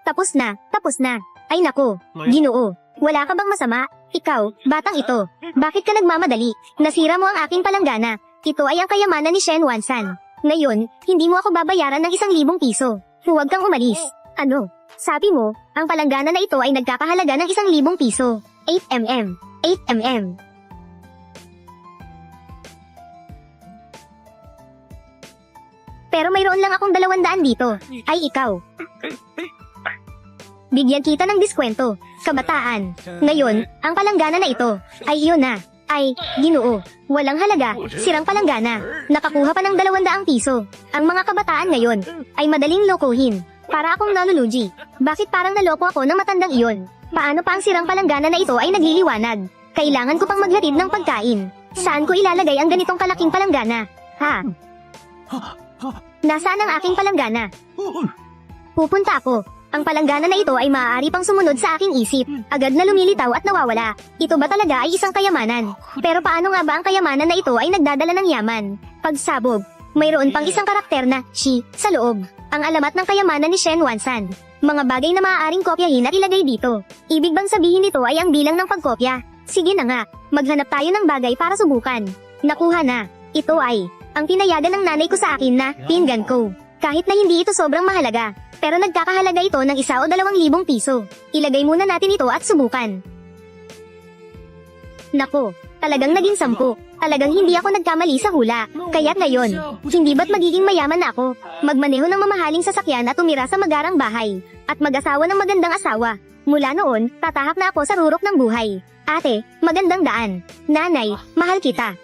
Tapos na, tapos na. Ay nako, Ginoo, wala ka bang masama? Ikaw, batang ito, bakit ka nagmamadali? Nasira mo ang aking palanggana. Ito ay ang kayamanan ni Shen Wansan. Ngayon, hindi mo ako babayaran ng 1,000 piso. Huwag kang umalis. Ano? Sabi mo, ang palanggana na ito ay nagkakahalaga ng 1,000 piso. 8mm. 8mm. Pero mayroon lang akong 200 dito. Ay ikaw. Bigyan kita ng diskwento. Kabataan. Ngayon, ang palanggana na ito, ay iyon na. Ay, Ginoo. Walang halaga, sirang palanggana. Nakakuha pa ng 200 piso. Ang mga kabataan ngayon, ay madaling lokohin. Para akong nalulugi. Bakit parang naloko ako ng matandang iyon? Paano pa ang sirang palanggana na ito ay nagliliwanag? Kailangan ko pang maghatid ng pagkain. Saan ko ilalagay ang ganitong kalaking palanggana? Ha? Nasaan ang aking palanggana? Pupunta ako. Ang palanggana na ito ay maaari pang sumunod sa aking isip. Agad na lumilitaw at nawawala. Ito ba talaga ay isang kayamanan? Pero paano nga ba ang kayamanan na ito ay nagdadala ng yaman? Pagsabog, mayroon pang isang karakter na, Shi, sa loob. Ang alamat ng kayamanan ni Shen Wansan. Mga bagay na maaaring kopyahin at ilagay dito. Ibig bang sabihin nito ay ang bilang ng pagkopya? Sige na nga, maghanap tayo ng bagay para subukan. Nakuha na. Ito ay, ang tinayagan ng nanay ko sa akin na, pinggan ko. Kahit na hindi ito sobrang mahalaga. Pero nagkakahalaga ito ng 1 o 2,000 piso. Ilagay muna natin ito at subukan. Nako, talagang naging 10. Talagang hindi ako nagkamali sa hula. Kaya't ngayon, hindi ba't magiging mayaman na ako? Magmaneho ng mamahaling sasakyan at tumira sa magarang bahay. At mag-asawa ng magandang asawa. Mula noon, tatahak na ako sa rurok ng buhay. Ate, magandang daan. Nanay, mahal kita.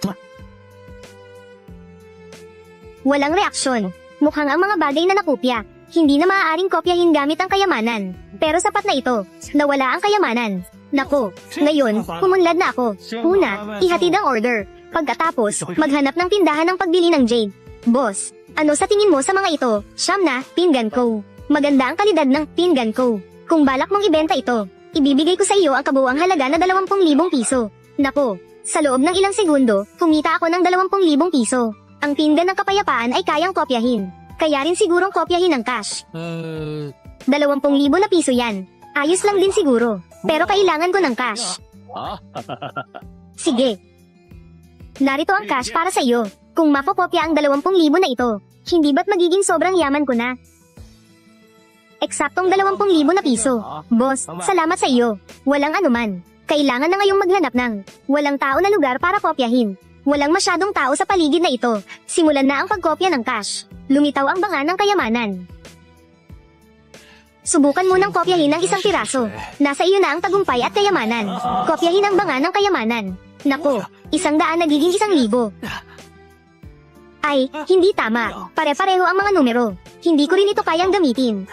Walang reaksyon. Mukhang ang mga bagay na nakopya. Hindi na maaaring kopyahin gamit ang kayamanan. Pero sapat na ito. Nawala ang kayamanan. Nako, ngayon, pumunlad na ako. Una, ihatid ang order. Pagkatapos, maghanap ng tindahan ng pagbili ng jade. Boss, ano sa tingin mo sa mga ito? Siyam na, pinggan ko. Maganda ang kalidad ng pinggan ko. Kung balak mong ibenta ito, ibibigay ko sa iyo ang kabuuang halaga na 20,000 piso. Nako, sa loob ng ilang segundo, kumita ako ng 20,000 piso. Ang pinggan ng kapayapaan ay kayang kopyahin. Kaya rin sigurong kopyahin ng cash. 20,000 na piso yan. Ayos lang din siguro. Pero kailangan ko ng cash. Sige. Narito ang cash para sa iyo. Kung mapopopya ang 20,000 na ito, hindi ba't magiging sobrang yaman ko na? Eksaktong 20,000 na piso. Boss, salamat sa iyo. Walang anuman. Kailangan na ngayong maghanap ng walang tao na lugar para kopyahin. Walang masyadong tao sa paligid na ito. Simulan na ang pagkopya ng cash. Lumitaw ang banga ng kayamanan. Subukan mo nang kopyahin ng isang piraso. Nasa iyo na ang tagumpay at kayamanan. Kopyahin ang banga ng kayamanan. Nako, 100 nagiging 1,000. Ay, hindi tama. Pare-pareho ang mga numero. Hindi ko rin ito kayang gamitin.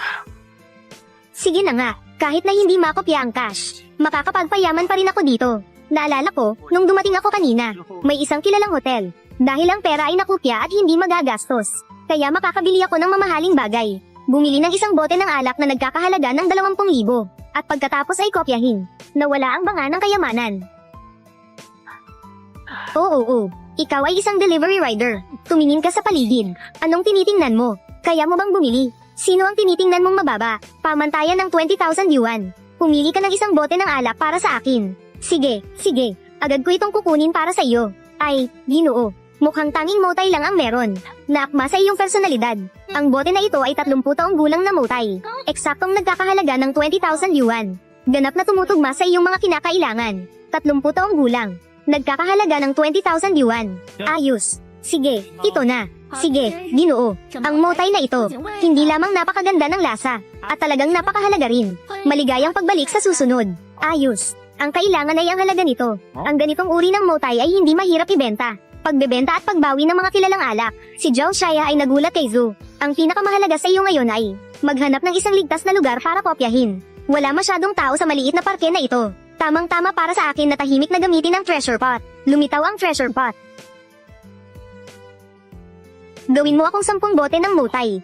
Sige na nga, kahit na hindi makopya ang cash, makakapagpayaman pa rin ako dito. Naalala ko, nung dumating ako kanina, may isang kilalang hotel. Dahil ang pera ay nakopya at hindi magagastos. Kaya makakabili ako ng mamahaling bagay. Bumili ng isang bote ng alak na nagkakahalaga ng 20,000. At pagkatapos ay kopyahin. Nawala ang banga ng kayamanan. Oo. Ikaw ay isang delivery rider. Tumingin ka sa paligid. Anong tinitingnan mo? Kaya mo bang bumili? Sino ang tinitingnan mong mababa? Pamantayan ng 20,000 yuan. Pumili ka ng isang bote ng alak para sa akin. Sige. Agad ko itong kukunin para sa iyo. Ay, Ginoo. Mukhang tanging motay lang ang meron. Naakma sa iyong personalidad. Ang bote na ito ay 30 taong gulang na motay. Eksaktong nagkakahalaga ng 20,000 yuan. Ganap na tumutugma sa iyong mga kinakailangan. 30 taong gulang. Nagkakahalaga ng 20,000 yuan. Ayos. Sige, ito na. Sige, Ginoo. Ang motay na ito, hindi lamang napakaganda ng lasa, at talagang napakahalaga rin. Maligayang pagbalik sa susunod. Ayos. Ang kailangan ay ang halaga nito. Ang ganitong uri ng motay ay hindi mahirap ibenta. Pagbebenta at pagbawi ng mga kilalang alak. Si Zhao Shaya ay nagulat kay Zhu. Ang pinakamahalaga sa iyo ngayon ay maghanap ng isang ligtas na lugar para kopyahin. Wala masyadong tao sa maliit na parke na ito. Tamang-tama para sa akin na tahimik na gamitin ang treasure pot. Lumitaw ang treasure pot. Gawin mo akong 10 bote ng motay.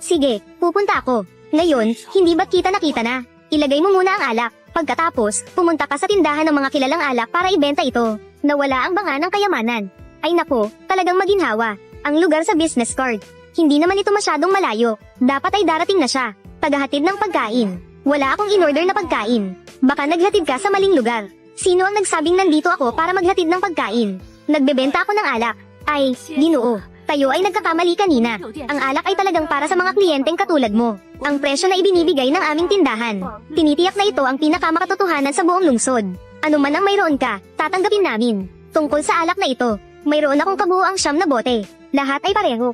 Sige, pupunta ako. Ngayon, hindi ba't kita nakita na? Ilagay mo muna ang alak. Pagkatapos, pumunta ka sa tindahan ng mga kilalang alak para ibenta ito. Nawala ang banga ng kayamanan. Ay nako, talagang maginhawa. Ang lugar sa business card. Hindi naman ito masyadong malayo. Dapat ay darating na siya. Tagahatid ng pagkain. Wala akong in-order na pagkain. Baka naghatid ka sa maling lugar. Sino ang nagsabing nandito ako para maghatid ng pagkain? Nagbebenta ako ng alak. Ay, Ginoo. Tayo ay nagkakamali kanina. Ang alak ay talagang para sa mga kliyenteng katulad mo. Ang presyo na ibinibigay ng aming tindahan. Tinitiyak na ito ang pinakamakatotohanan sa buong lungsod. Ano man ang mayroon ka, tatanggapin namin. Tungkol sa alak na ito, mayroon akong kabuuang 9 na bote. Lahat ay pareho.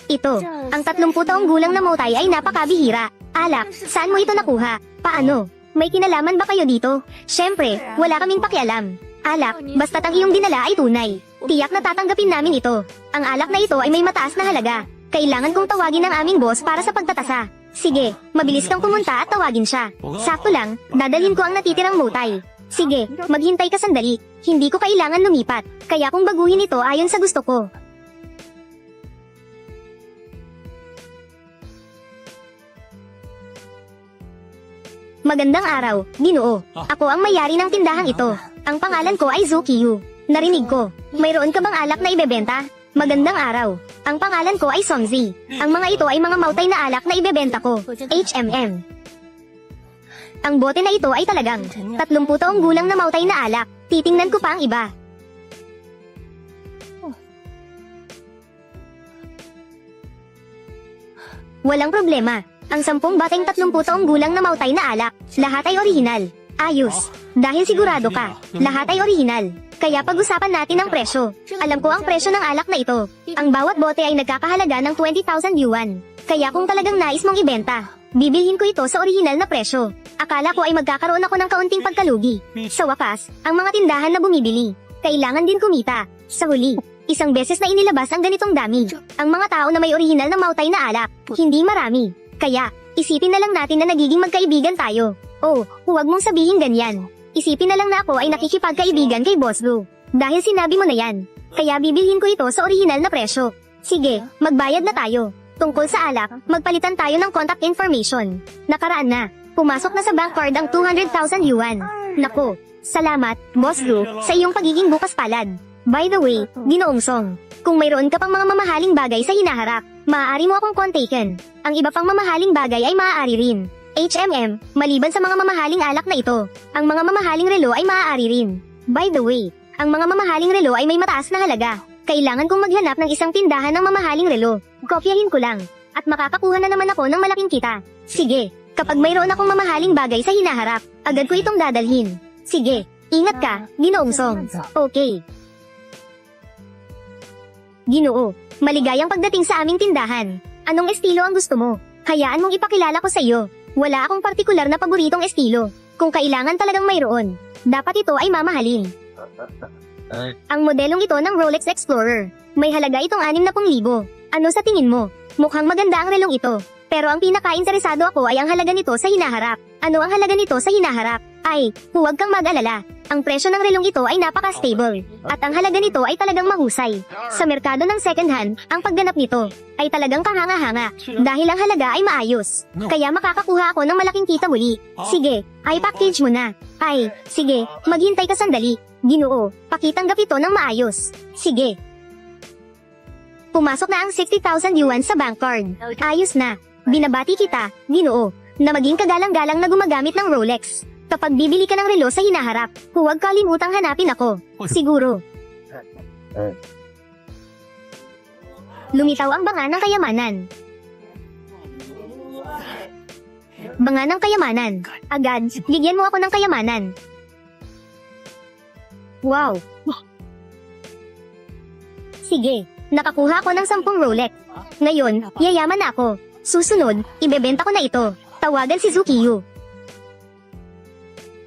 Ito, ang 30 taong gulang na motay ay napakabihira. Alak, saan mo ito nakuha? Paano? May kinalaman ba kayo dito? Siyempre, wala kaming pakialam. Alak, basta't ang iyong dinala ay tunay. Tiyak na tatanggapin namin ito. Ang alak na ito ay may mataas na halaga. Kailangan kong tawagin ang aming boss para sa pagtatasa. Sige, mabilis kang pumunta at tawagin siya. Sakto lang, dadalhin ko ang natitirang motay. Sige, maghintay ka sandali. Hindi ko kailangan lumipat. Kaya kung baguhin ito ayon sa gusto ko. Magandang araw, Ginoo. Ako ang may-ari ng tindahang ito. Ang pangalan ko ay Zukiyu. Narinig ko. Mayroon ka bang alak na ibebenta? Magandang araw. Ang pangalan ko ay Songzi. Ang mga ito ay mga mautay na alak na ibebenta ko. HMM. Ang bote na ito ay talagang 30 taong gulang na mautay na alak. Titingnan ko pa ang iba. Walang problema. Ang 10 bateng 30 taong gulang na mautay na alak, lahat ay orihinal. Ayos. Dahil sigurado ka, lahat ay orihinal. Kaya pag-usapan natin ang presyo. Alam ko ang presyo ng alak na ito. Ang bawat bote ay nagkakahalaga ng 20,000 yuan. Kaya kung talagang nais mong ibenta, bibilhin ko ito sa orihinal na presyo. Akala ko ay magkakaroon ako ng kaunting pagkalugi. Sa wakas, ang mga tindahan na bumibili, kailangan din kumita. Sa huli, isang beses na inilabas ang ganitong dami. Ang mga tao na may orihinal na mautay na alak, hindi marami. Kaya, isipin na lang natin na nagiging magkaibigan tayo. Oh, huwag mong sabihin ganyan. Isipin na lang na ako ay nakikipagkaibigan kay Boss Blue. Dahil sinabi mo na yan. Kaya bibilhin ko ito sa orihinal na presyo. Sige, magbayad na tayo. Tungkol sa alak, magpalitan tayo ng contact information. Nakaraan na. Pumasok na sa bank card ang 200,000 yuan. Nako, salamat, Boss Blue, sa iyong pagiging bukas palad. By the way, Ginoong Song, kung mayroon ka pang mga mamahaling bagay sa hinaharap, maaari mo akong kontakin. Ang iba pang mamahaling bagay ay maaari rin. HMM, maliban sa mga mamahaling alak na ito, ang mga mamahaling relo ay maaari rin. By the way, ang mga mamahaling relo ay may mataas na halaga. Kailangan kong maghanap ng isang tindahan ng mamahaling relo. Kopyahin ko lang. At makakakuha na naman ako ng malaking kita. Sige, kapag mayroon akong mamahaling bagay sa hinaharap, agad ko itong dadalhin. Sige, ingat ka, Ginoong Song. Okay. Ginoo, maligayang pagdating sa aming tindahan. Anong estilo ang gusto mo? Hayaan mong ipakilala ko sa iyo. Wala akong partikular na paboritong estilo. Kung kailangan talagang mayroon, dapat ito ay mamahalin. Ang modelong ito ng Rolex Explorer. May halaga itong 60,000. Ano sa tingin mo? Mukhang maganda ang relong ito. Pero ang pinaka-interesado ako ay ang halaga nito sa hinaharap. Ano ang halaga nito sa hinaharap? Ay, huwag kang mag-alala. Ang presyo ng relong ito ay napaka-stable. At ang halaga nito ay talagang mahusay. Sa merkado ng second hand, ang pagganap nito ay talagang kahanga-hanga. Dahil ang halaga ay maayos. Kaya makakakuha ako ng malaking kita muli. Sige, ay package mo na. Ay, sige, maghintay ka sandali. Ginoo, pakitanggap ito ng maayos. Sige. Pumasok na ang 60,000 yuan sa bank card. Ayos na. Binabati kita, Ginoo, na maging kagalang-galang na gumagamit ng Rolex. Kapag bibili ka ng relo sa hinaharap, huwag kalimutang hanapin ako. Siguro. Lumitaw ang banga ng kayamanan. Banga ng kayamanan. Agad, bigyan mo ako ng kayamanan. Wow. Sige, nakakuha ko ng 10 Rolex. Ngayon, yayaman na ako. Susunod, ibebenta ko na ito. Tawagan si Zukiyu.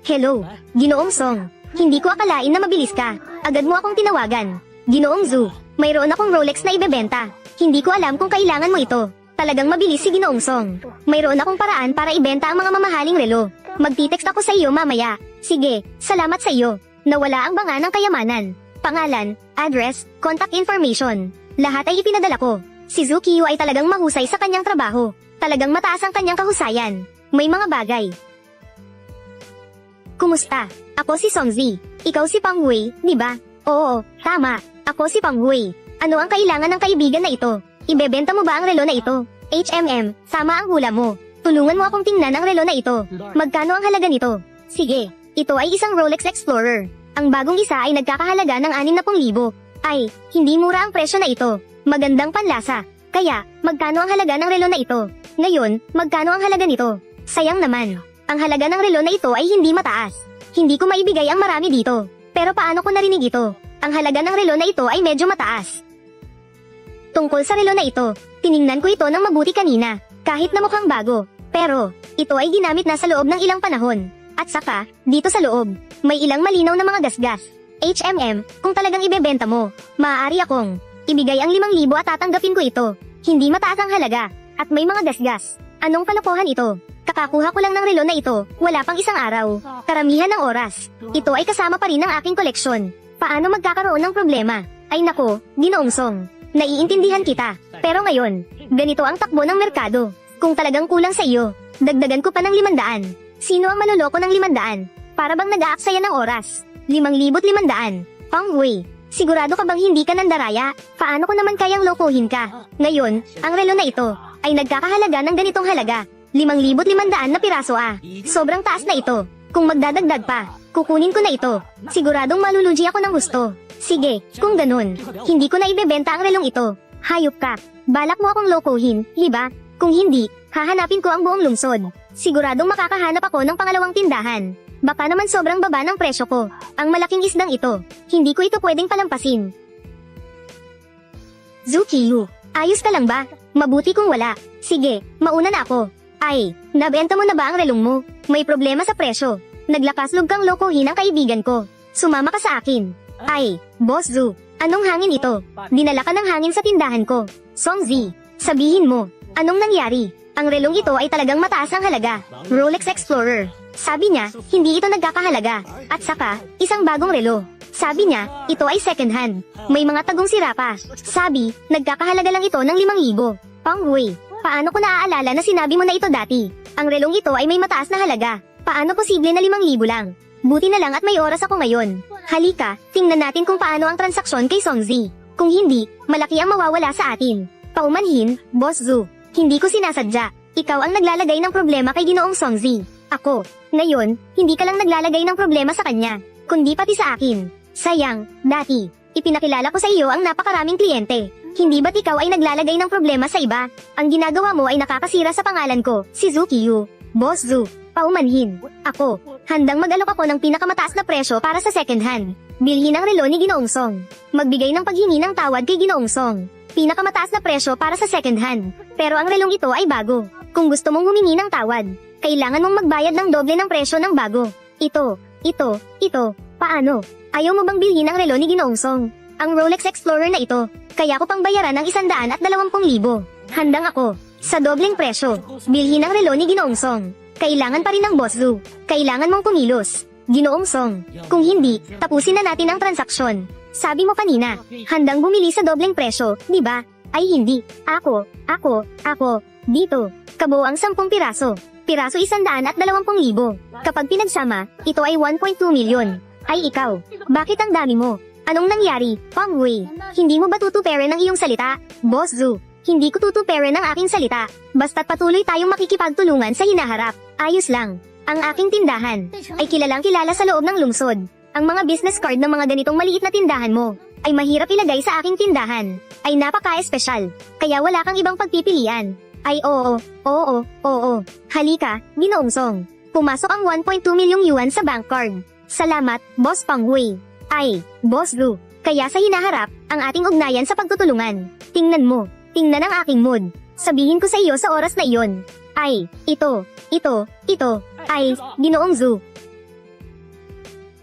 Hello, Ginoong Song. Hindi ko akalain na mabilis ka. Agad mo akong tinawagan. Ginoong Zu, mayroon akong Rolex na ibebenta. Hindi ko alam kung kailangan mo ito. Talagang mabilis si Ginoong Song. Mayroon akong paraan para ibenta ang mga mamahaling relo. Magtitext ako sa iyo mamaya. Sige, salamat sa iyo. Nawala ang banga ng kayamanan. Pangalan, address, contact information. Lahat ay ipinadala ko. Si Zukiyu ay talagang mahusay sa kanyang trabaho. Talagang mataas ang kanyang kahusayan. May mga bagay. Kumusta? Ako si Songzi. Ikaw si Pang Hui, di ba? Oo, tama. Ako si Pang Hui. Ano ang kailangan ng kaibigan na ito? Ibebenta mo ba ang relo na ito? HMM, tama ang hula mo. Tulungan mo akong tingnan ang relo na ito. Magkano ang halaga nito? Sige, ito ay isang Rolex Explorer. Ang bagong isa ay nagkakahalaga ng 60,000. Ay, hindi mura ang presyo na ito. Magandang panlasa. Kaya, magkano ang halaga ng relo na ito? Ngayon, magkano ang halaga nito? Sayang naman. Ang halaga ng relo na ito ay hindi mataas. Hindi ko maibigay ang marami dito. Pero paano ko narinig ito? Ang halaga ng relo na ito ay medyo mataas. Tungkol sa relo na ito, tiningnan ko ito ng mabuti kanina, kahit na mukhang bago. Pero, ito ay ginamit na sa loob ng ilang panahon. At saka, dito sa loob, may ilang malinaw na mga gasgas. HMM, kung talagang ibebenta mo, maaari akong ibigay ang 5,000 at tatanggapin ko ito. Hindi mataas ang halaga, at may mga gasgas. Anong kalokohan ito? Kakakuha ko lang ng relo na ito, wala pang isang araw. Karamihan ng oras. Ito ay kasama pa rin ng aking koleksyon. Paano magkakaroon ng problema? Ay nako, Ginoong Song. Naiintindihan kita. Pero ngayon, ganito ang takbo ng merkado. Kung talagang kulang sa iyo, dagdagan ko pa ng 500. Sino ang manloloko ng 500? Para bang nag-aaksaya ng oras? 5,500. Pang Hui, sigurado ka bang hindi ka nandaraya? Paano ko naman kayang lokohin ka? Ngayon, ang relo na ito ay nagkakahalaga ng ganitong halaga. 5,500 na piraso Sobrang taas na ito. Kung magdadagdag pa, kukunin ko na ito. Siguradong malulugi ako ng gusto. Sige, kung ganun, hindi ko na ibebenta ang relong ito. Hayop ka. Balak mo akong lokohin, hiba? Kung hindi, hahanapin ko ang buong lungsod. Siguradong makakahanap ako ng pangalawang tindahan. Baka naman sobrang baba ng presyo ko. Ang malaking isdang ito. Hindi ko ito pwedeng palampasin. Zukiyu, ayos ka lang ba? Mabuti kung wala. Sige, mauna na ako. Ay, nabenta mo na ba ang relong mo? May problema sa presyo. Naglakas-log kang lokohin ang kaibigan ko. Sumama ka sa akin. Ay, Boss Zu, anong hangin ito? Dinala ka ng hangin sa tindahan ko. Song Zi, sabihin mo, anong nangyari? Ang relong ito ay talagang mataas ang halaga. Rolex Explorer. Sabi niya, hindi ito nagkakahalaga. At saka, isang bagong relo. Sabi niya, ito ay second hand. May mga tagong sira pa. Sabi, nagkakahalaga lang ito ng 5,000. Pang Hui, paano ko naaalala na sinabi mo na ito dati? Ang relong ito ay may mataas na halaga. Paano posible na 5,000 lang? Buti na lang at may oras ako ngayon. Halika, tingnan natin kung paano ang transaksyon kay Songzi. Kung hindi, malaki ang mawawala sa atin. Paumanhin, Boss Zu. Hindi ko sinasadya. Ikaw ang naglalagay ng problema kay Ginoong Songzi. Ako. Ngayon, hindi ka lang naglalagay ng problema sa kanya, kundi pati sa akin. Sayang, dati, ipinakilala ko sa iyo ang napakaraming kliyente. Hindi ba't ikaw ay naglalagay ng problema sa iba? Ang ginagawa mo ay nakakasira sa pangalan ko, si Zukiyu. Boss Zu. Paumanhin. Ako, handang mag-alok ako ng pinakamataas na presyo para sa second hand. Bilhin ang relo ni Ginoong Song. Magbigay ng paghingi ng tawad kay Ginoong Song. Pinakamataas na presyo para sa second hand. Pero ang relong ito ay bago. Kung gusto mong humingi ng tawad, kailangan mong magbayad ng doble ng presyo ng bago. Ito. Paano? Ayaw mo bang bilhin ang relo ni Ginoong Song? Ang Rolex Explorer na ito, kaya ko pang bayaran ng 120,000. Handang ako. Sa dobleng presyo, bilhin ang relo ni Ginoong Song. Kailangan pa rin ng Boss Zu. Kailangan mong kumilos. Ginoong Song. Kung hindi, tapusin na natin ang transaksyon. Sabi mo kanina, handang bumili sa dobleng presyo, di ba? Ay hindi. Ako. Dito. Kabuo ang 10 piraso. Piraso 120,000. Kapag pinagsama, ito ay 1.2 million. Ay ikaw. Bakit ang dami mo? Anong nangyari, Pang Hui? Hindi mo ba tutuperin ang iyong salita? Boss Zu. Hindi ko tutuperin ang aking salita. Basta't patuloy tayong makikipagtulungan sa hinaharap. Ayos lang. Ang aking tindahan ay kilalang kilala sa loob ng lungsod. Ang mga business card ng mga ganitong maliit na tindahan mo ay mahirap ilagay sa aking tindahan. Ay napaka-espesyal. Kaya wala kang ibang pagpipilian. Ay oo. Halika, Ginoong Song. Pumasok ang 1.2 milyong yuan sa bank card. Salamat, Boss Pang Hui. Ay, Boss Zu. Kaya sa hinaharap, ang ating ugnayan sa pagtutulungan. Tingnan mo. Tingnan ang aking mood. Sabihin ko sa iyo sa oras na iyon. Ay, ito. Ay, Ginoong Zu.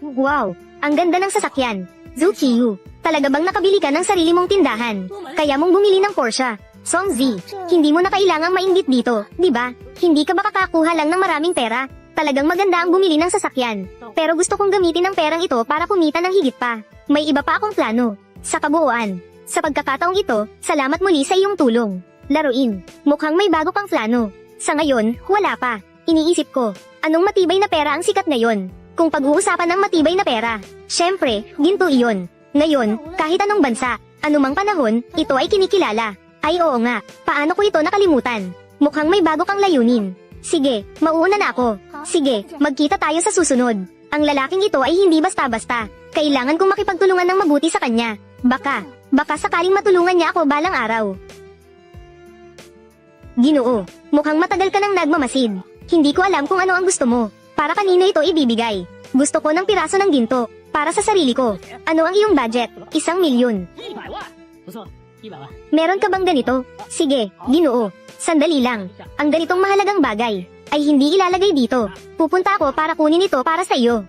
Wow, ang ganda ng sasakyan. Zukiyu, talaga bang nakabili ka ng sarili mong tindahan? Kaya mong bumili ng Porsche. Songzi, hindi mo na kailangang mainggit dito, di ba? Hindi ka ba kakakuha lang ng maraming pera? Talagang maganda ang bumili ng sasakyan. Pero gusto kong gamitin ang perang ito para kumita ng higit pa. May iba pa akong plano. Sa kabuuan. Sa pagkakataong ito, salamat muli sa iyong tulong. Laruin, mukhang may bago pang plano. Sa ngayon, wala pa. Iniisip ko, anong matibay na pera ang sikat ngayon? Kung pag-uusapan ng matibay na pera, syempre, ginto iyon. Ngayon, kahit anong bansa, anumang panahon, ito ay kinikilala. Ay oo nga, paano ko ito nakalimutan? Mukhang may bago kang layunin. Sige, mauuna na ako. Sige, magkita tayo sa susunod. Ang lalaking ito ay hindi basta-basta. Kailangan kong makipagtulungan ng mabuti sa kanya. Baka sakaling matulungan niya ako balang araw. Ginoo, mukhang matagal ka nang nagmamasid. Hindi ko alam kung ano ang gusto mo. Para kanino ito ibibigay? Gusto ko ng piraso ng ginto. Para sa sarili ko. Ano ang iyong budget? 1,000,000. 100万， Meron ka bang ganito? Sige, Ginoo. Sandali lang. Ang ganitong mahalagang bagay ay hindi ilalagay dito. Pupunta ako para kunin ito para sa iyo.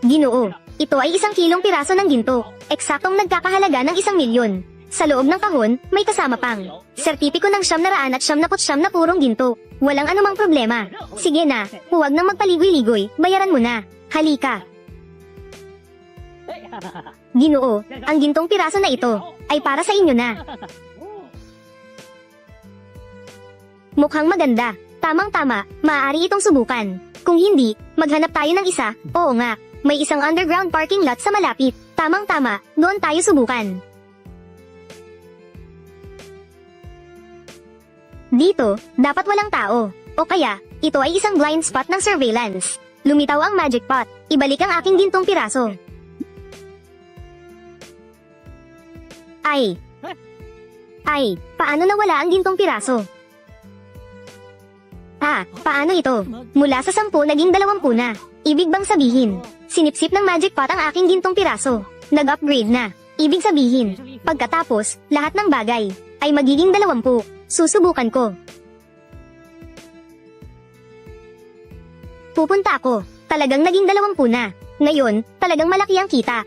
Ginoo, ito ay 1 kilong piraso ng ginto. Eksaktong nagkakahalaga ng 1,000,000. Sa loob ng kahon, may kasama pang sertipiko ng 999 na purong ginto. Walang anumang problema. Sige na, huwag nang magpaligoy-ligoy, bayaran mo na. Halika. Ginoo, ang gintong piraso na ito ay para sa inyo na. Mukhang maganda. Tamang-tama, maaari itong subukan. Kung hindi, maghanap tayo ng isa. Oo nga, may isang underground parking lot sa malapit. Tamang-tama, doon tayo subukan. Dito, dapat walang tao. O kaya, ito ay isang blind spot ng surveillance. Lumitaw ang magic pot. Ibalik ang aking gintong piraso. Ay, paano nawala ang gintong piraso? Paano ito? Mula sa 10 naging 20 na. Ibig bang sabihin, sinipsip ng magic pot ang aking gintong piraso. Nag-upgrade na. Ibig sabihin, pagkatapos, lahat ng bagay ay magiging 20. Susubukan ko. Pupunta ako. Talagang naging 20 na. Ngayon, talagang malaki ang kita.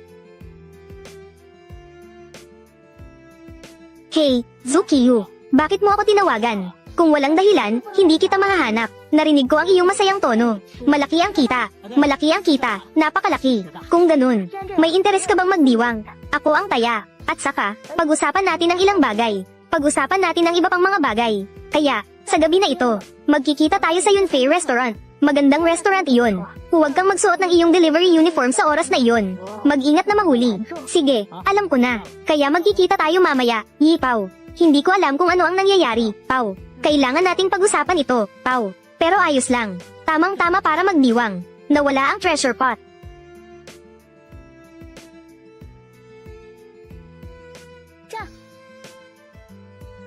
Hey, Zukiyu. Bakit mo ako tinawagan? Kung walang dahilan, hindi kita mahahanap. Narinig ko ang iyong masayang tono. Malaki ang kita. Malaki ang kita. Napakalaki. Kung ganun, may interes ka bang magdiwang? Ako ang taya. At saka, pag-usapan natin ang ilang bagay. Pag-usapan natin ang iba pang mga bagay. Kaya, sa gabi na ito, magkikita tayo sa Yunfei Restaurant. Magandang restaurant iyon. Huwag kang magsuot ng iyong delivery uniform sa oras na iyon. Mag-ingat na mahuli. Sige, alam ko na. Kaya magkikita tayo mamaya, Yi Pao. Hindi ko alam kung ano ang nangyayari, Pao. Kailangan nating pag-usapan ito, Pao. Pero ayos lang. Tamang-tama para magdiwang. Nawala ang treasure pot.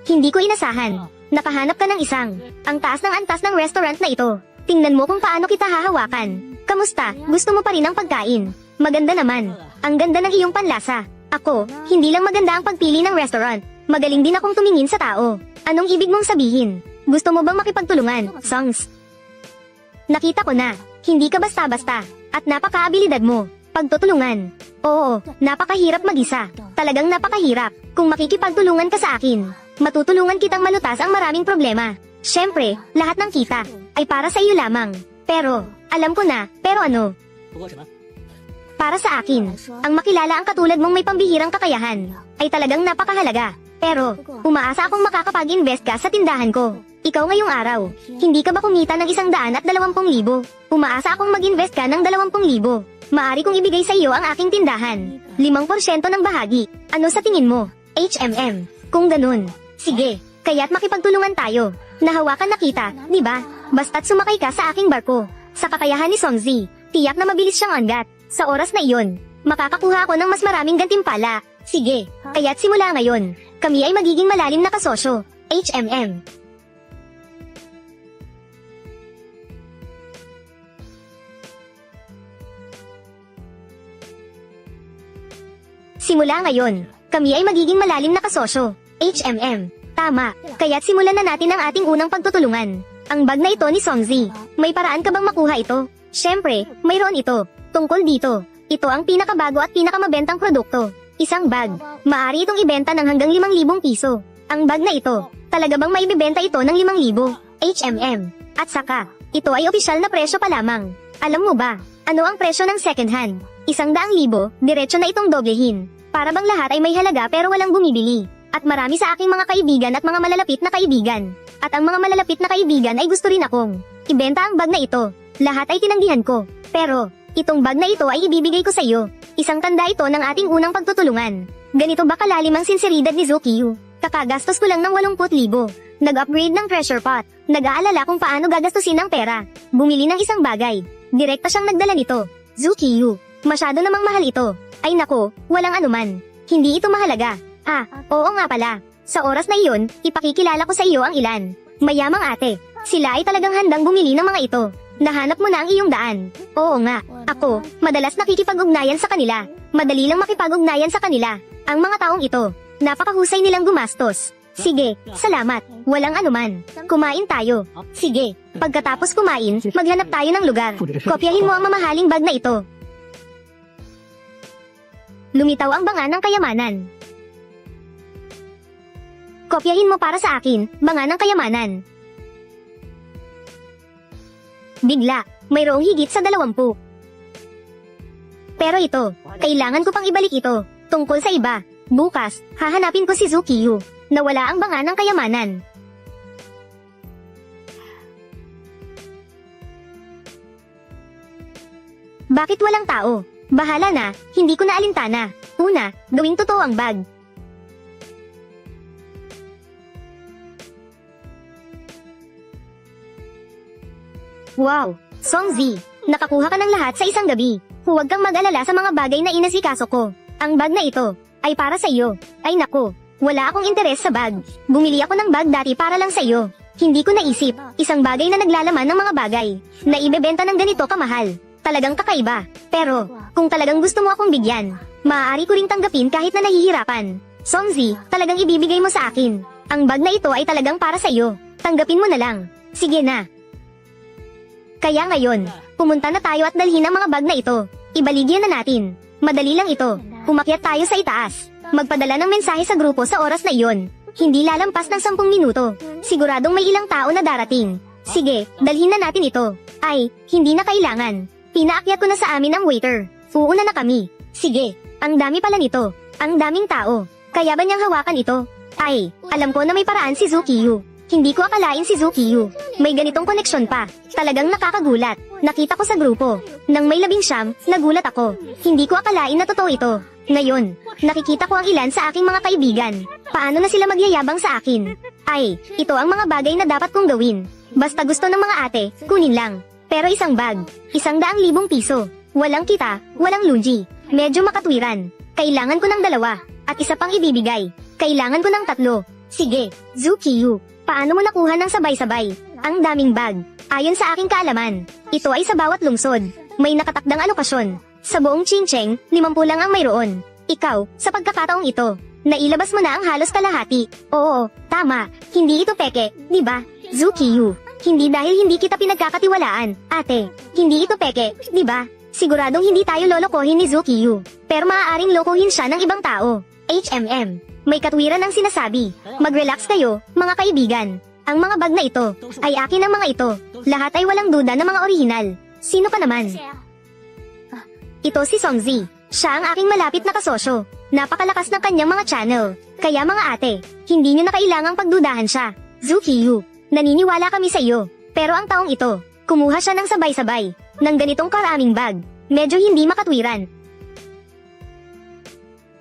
Hindi ko inasahan. Nakahanap ka ng isang. Ang taas ng antas ng restaurant na ito. Tingnan mo kung paano kita hahawakan. Kamusta? Gusto mo pa rin ang pagkain? Maganda naman. Ang ganda ng iyong panlasa. Ako, hindi lang maganda ang pagpili ng restaurant. Magaling din akong tumingin sa tao. Anong ibig mong sabihin? Gusto mo bang makipagtulungan, Songs? Nakita ko na. Hindi ka basta-basta. At napaka-abilidad mo. Pagtutulungan. Oo, napakahirap mag-isa. Talagang napakahirap. Kung makikipagtulungan ka sa akin, matutulungan kitang malutas ang maraming problema. Siyempre, lahat ng kita ay para sa iyo lamang. Pero, alam ko na, pero ano? 不过什么？ Para sa akin, ang makilala ang katulad mong may pambihirang kakayahan, ay talagang napakahalaga. Pero, umaasa akong makakapag-invest ka sa tindahan ko. Ikaw ngayong araw, hindi ka ba kumita ng 120,000? Umaasa akong mag-invest ka ng 20,000. Maari kong ibigay sa iyo ang aking tindahan. 5% ng bahagi. Ano sa tingin mo? HMM. Kung ganun. Sige, kaya't makipagtulungan tayo. Nahawakan na kita, di ba? Basta't sumakay ka sa aking barko. Sa kakayahan ni Songzi, tiyak na mabilis siyang angat. Sa oras na iyon, makakakuha ako ng mas maraming gantimpala. Sige, kaya't simula ngayon, kami ay magiging malalim na kasosyo. HMM. Simula ngayon, kami ay magiging malalim na kasosyo. HMM. Tama, kaya't simulan na natin ang ating unang pagtutulungan. Ang bag na ito ni Songzi, may paraan ka bang makuha ito? Siyempre, mayroon ito. Tungkol dito, ito ang pinakabago at pinakamabentang produkto. Isang bag, maaari itong ibenta ng hanggang 5,000 piso. Ang bag na ito, talaga bang maibibenta ito ng 5,000? HMM. At saka, ito ay opisyal na presyo pa lamang. Alam mo ba, ano ang presyo ng second hand? 100,000, diretso na itong doblehin. Para bang lahat ay may halaga pero walang bumibili. At marami sa aking mga kaibigan at mga malalapit na kaibigan. At ang mga malalapit na kaibigan ay gusto rin akong ibenta ang bag na ito. Lahat ay tinanggihan ko. Pero, itong bag na ito ay ibibigay ko sa iyo. Isang tanda ito ng ating unang pagtutulungan. Ganito ba kalalim ang sinseridad ni Zukiyu? Kakagastos ko lang ng 80,000. Nag-upgrade ng treasure pot. Nag-aalala kung paano gagastusin ang pera. Bumili ng isang bagay. Direkta siyang nagdala nito. Zukiyu, masyado namang mahal ito. Ay nako, walang anuman. Hindi ito mahalaga. Oo nga pala. Sa oras na iyon, ipakikilala ko sa iyo ang ilan. Mayamang ate. Sila ay talagang handang bumili ng mga ito. Nahanap mo na ang iyong daan. Oo nga, ako, madalas nakikipag-ugnayan sa kanila. Madali lang makipag-ugnayan sa kanila. Ang mga taong ito, napakahusay nilang gumastos. Sige, salamat. Walang anuman. Kumain tayo. Sige, pagkatapos kumain, maghanap tayo ng lugar. Kopyahin mo ang mamahaling bag na ito. Lumitaw ang banga ng kayamanan. Kopyahin mo para sa akin, banga ng kayamanan. Bigla, mayroong higit sa 20. Pero ito, kailangan ko pang ibalik ito, tungkol sa iba. Bukas, hahanapin ko si Zukiyu. Nawala ang banga ng kayamanan. Bakit walang tao? Bahala na, hindi ko na alintana. Una, gawing totoo ang bag. Wow, Songzi, nakakuha ka ng lahat sa isang gabi. Huwag kang mag-alala sa mga bagay na inasikaso ko. Ang bag na ito, ay para sa iyo. Ay nako, wala akong interes sa bag. Bumili ako ng bag dati para lang sa iyo. Hindi ko naisip, isang bagay na naglalaman ng mga bagay, na ibebenta ng ganito kamahal. Talagang kakaiba. Pero, kung talagang gusto mo akong bigyan, maaari ko ring tanggapin kahit na nahihirapan. Songzi, talagang ibibigay mo sa akin. Ang bag na ito ay talagang para sa iyo. Tanggapin mo na lang. Sige na. Kaya ngayon, pumunta na tayo at dalhin ang mga bag na ito. Ibaligyan na natin. Madali lang ito. Umakyat tayo sa itaas. Magpadala ng mensahe sa grupo sa oras na iyon. Hindi lalampas ng 10 minuto. Siguradong may ilang tao na darating. Sige, dalhin na natin ito. Ay, hindi na kailangan. Pinaakyat ko na sa amin ang waiter. Uuna na kami. Sige, ang dami pala nito. Ang daming tao. Kaya ba niyang hawakan ito? Ay, alam ko na may paraan si Zukiyu. Hindi ko akalain si Zukiyu. May ganitong koneksyon pa. Talagang nakakagulat. Nakita ko sa grupo. Nang may 19, nagulat ako. Hindi ko akalain na totoo ito. Ngayon, nakikita ko ang ilan sa aking mga kaibigan. Paano na sila magyayabang sa akin? Ay, ito ang mga bagay na dapat kong gawin. Basta gusto ng mga ate, kunin lang. Pero isang bag, 100,000 piso. Walang kita, walang lungi. Medyo makatwiran. Kailangan ko ng 2, at isa pang ibibigay. Kailangan ko ng 3. Sige, Zukiyu. Paano mo nakuha ng sabay-sabay? Ang daming bag. Ayon sa aking kaalaman, ito ay sa bawat lungsod. May nakatakdang alokasyon. Sa buong Qingcheng, 50 lang ang mayroon. Ikaw, sa pagkakataong ito, nailabas mo na ang halos kalahati. Oo, tama. Hindi ito peke, di ba? Zukiyu. Hindi dahil hindi kita pinagkakatiwalaan, ate. Hindi ito peke, di ba? Siguradong hindi tayo lolokohin ni Zukiyu. Pero maaaring lokohin siya ng ibang tao. HMM. May katwiran ang sinasabi. Mag-relax kayo, mga kaibigan. Ang mga bag na ito, ay akin ang mga ito. Lahat ay walang duda na mga orihinal. Sino ka naman? Ito si Songzi. Siya ang aking malapit na kasosyo. Napakalakas ng kanyang mga channel. Kaya mga ate, hindi niyo na kailangang pagdudahan siya. Zukiyu, naniniwala kami sa iyo. Pero ang taong ito, kumuha siya ng sabay-sabay, ng ganitong karaming bag. Medyo hindi makatwiran.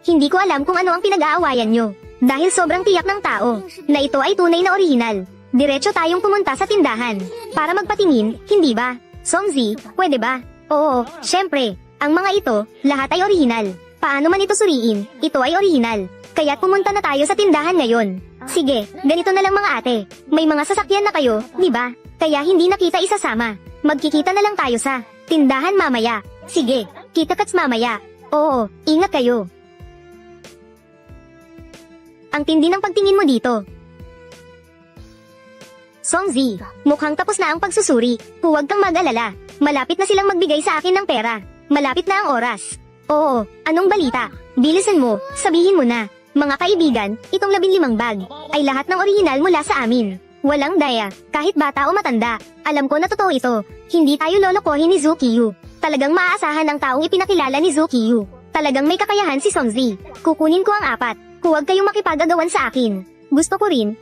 Hindi ko alam kung ano ang pinag-aawayan nyo. Dahil sobrang tiyak ng tao, na ito ay tunay na orihinal. Diretso tayong pumunta sa tindahan. Para magpatingin, hindi ba? Songzi, pwede ba? Oo, syempre. Ang mga ito, lahat ay orihinal. Paano man ito suriin, ito ay orihinal. Kaya't pumunta na tayo sa tindahan ngayon. Sige, ganito na lang mga ate. May mga sasakyan na kayo, di ba? Kaya hindi na kita isasama. Magkikita na lang tayo sa tindahan mamaya. Sige, kita-kats mamaya. Oo, ingat kayo. Ang tindi ng pagtingin mo dito. Songzi, mukhang tapos na ang pagsusuri. Huwag kang mag-alala. Malapit na silang magbigay sa akin ng pera. Malapit na ang oras. Oo, anong balita? Bilisan mo, sabihin mo na. Mga kaibigan, itong 15 bag, ay lahat ng orihinal mula sa amin. Walang daya, kahit bata o matanda. Alam ko na totoo ito. Hindi tayo lolokohin ni Zukiyu. Talagang maaasahan ang taong ipinakilala ni Zukiyu. Talagang may kakayahan si Songzi. Kukunin ko ang 4. Huwag kayong makipag-agawan sa akin. Gusto ko rin.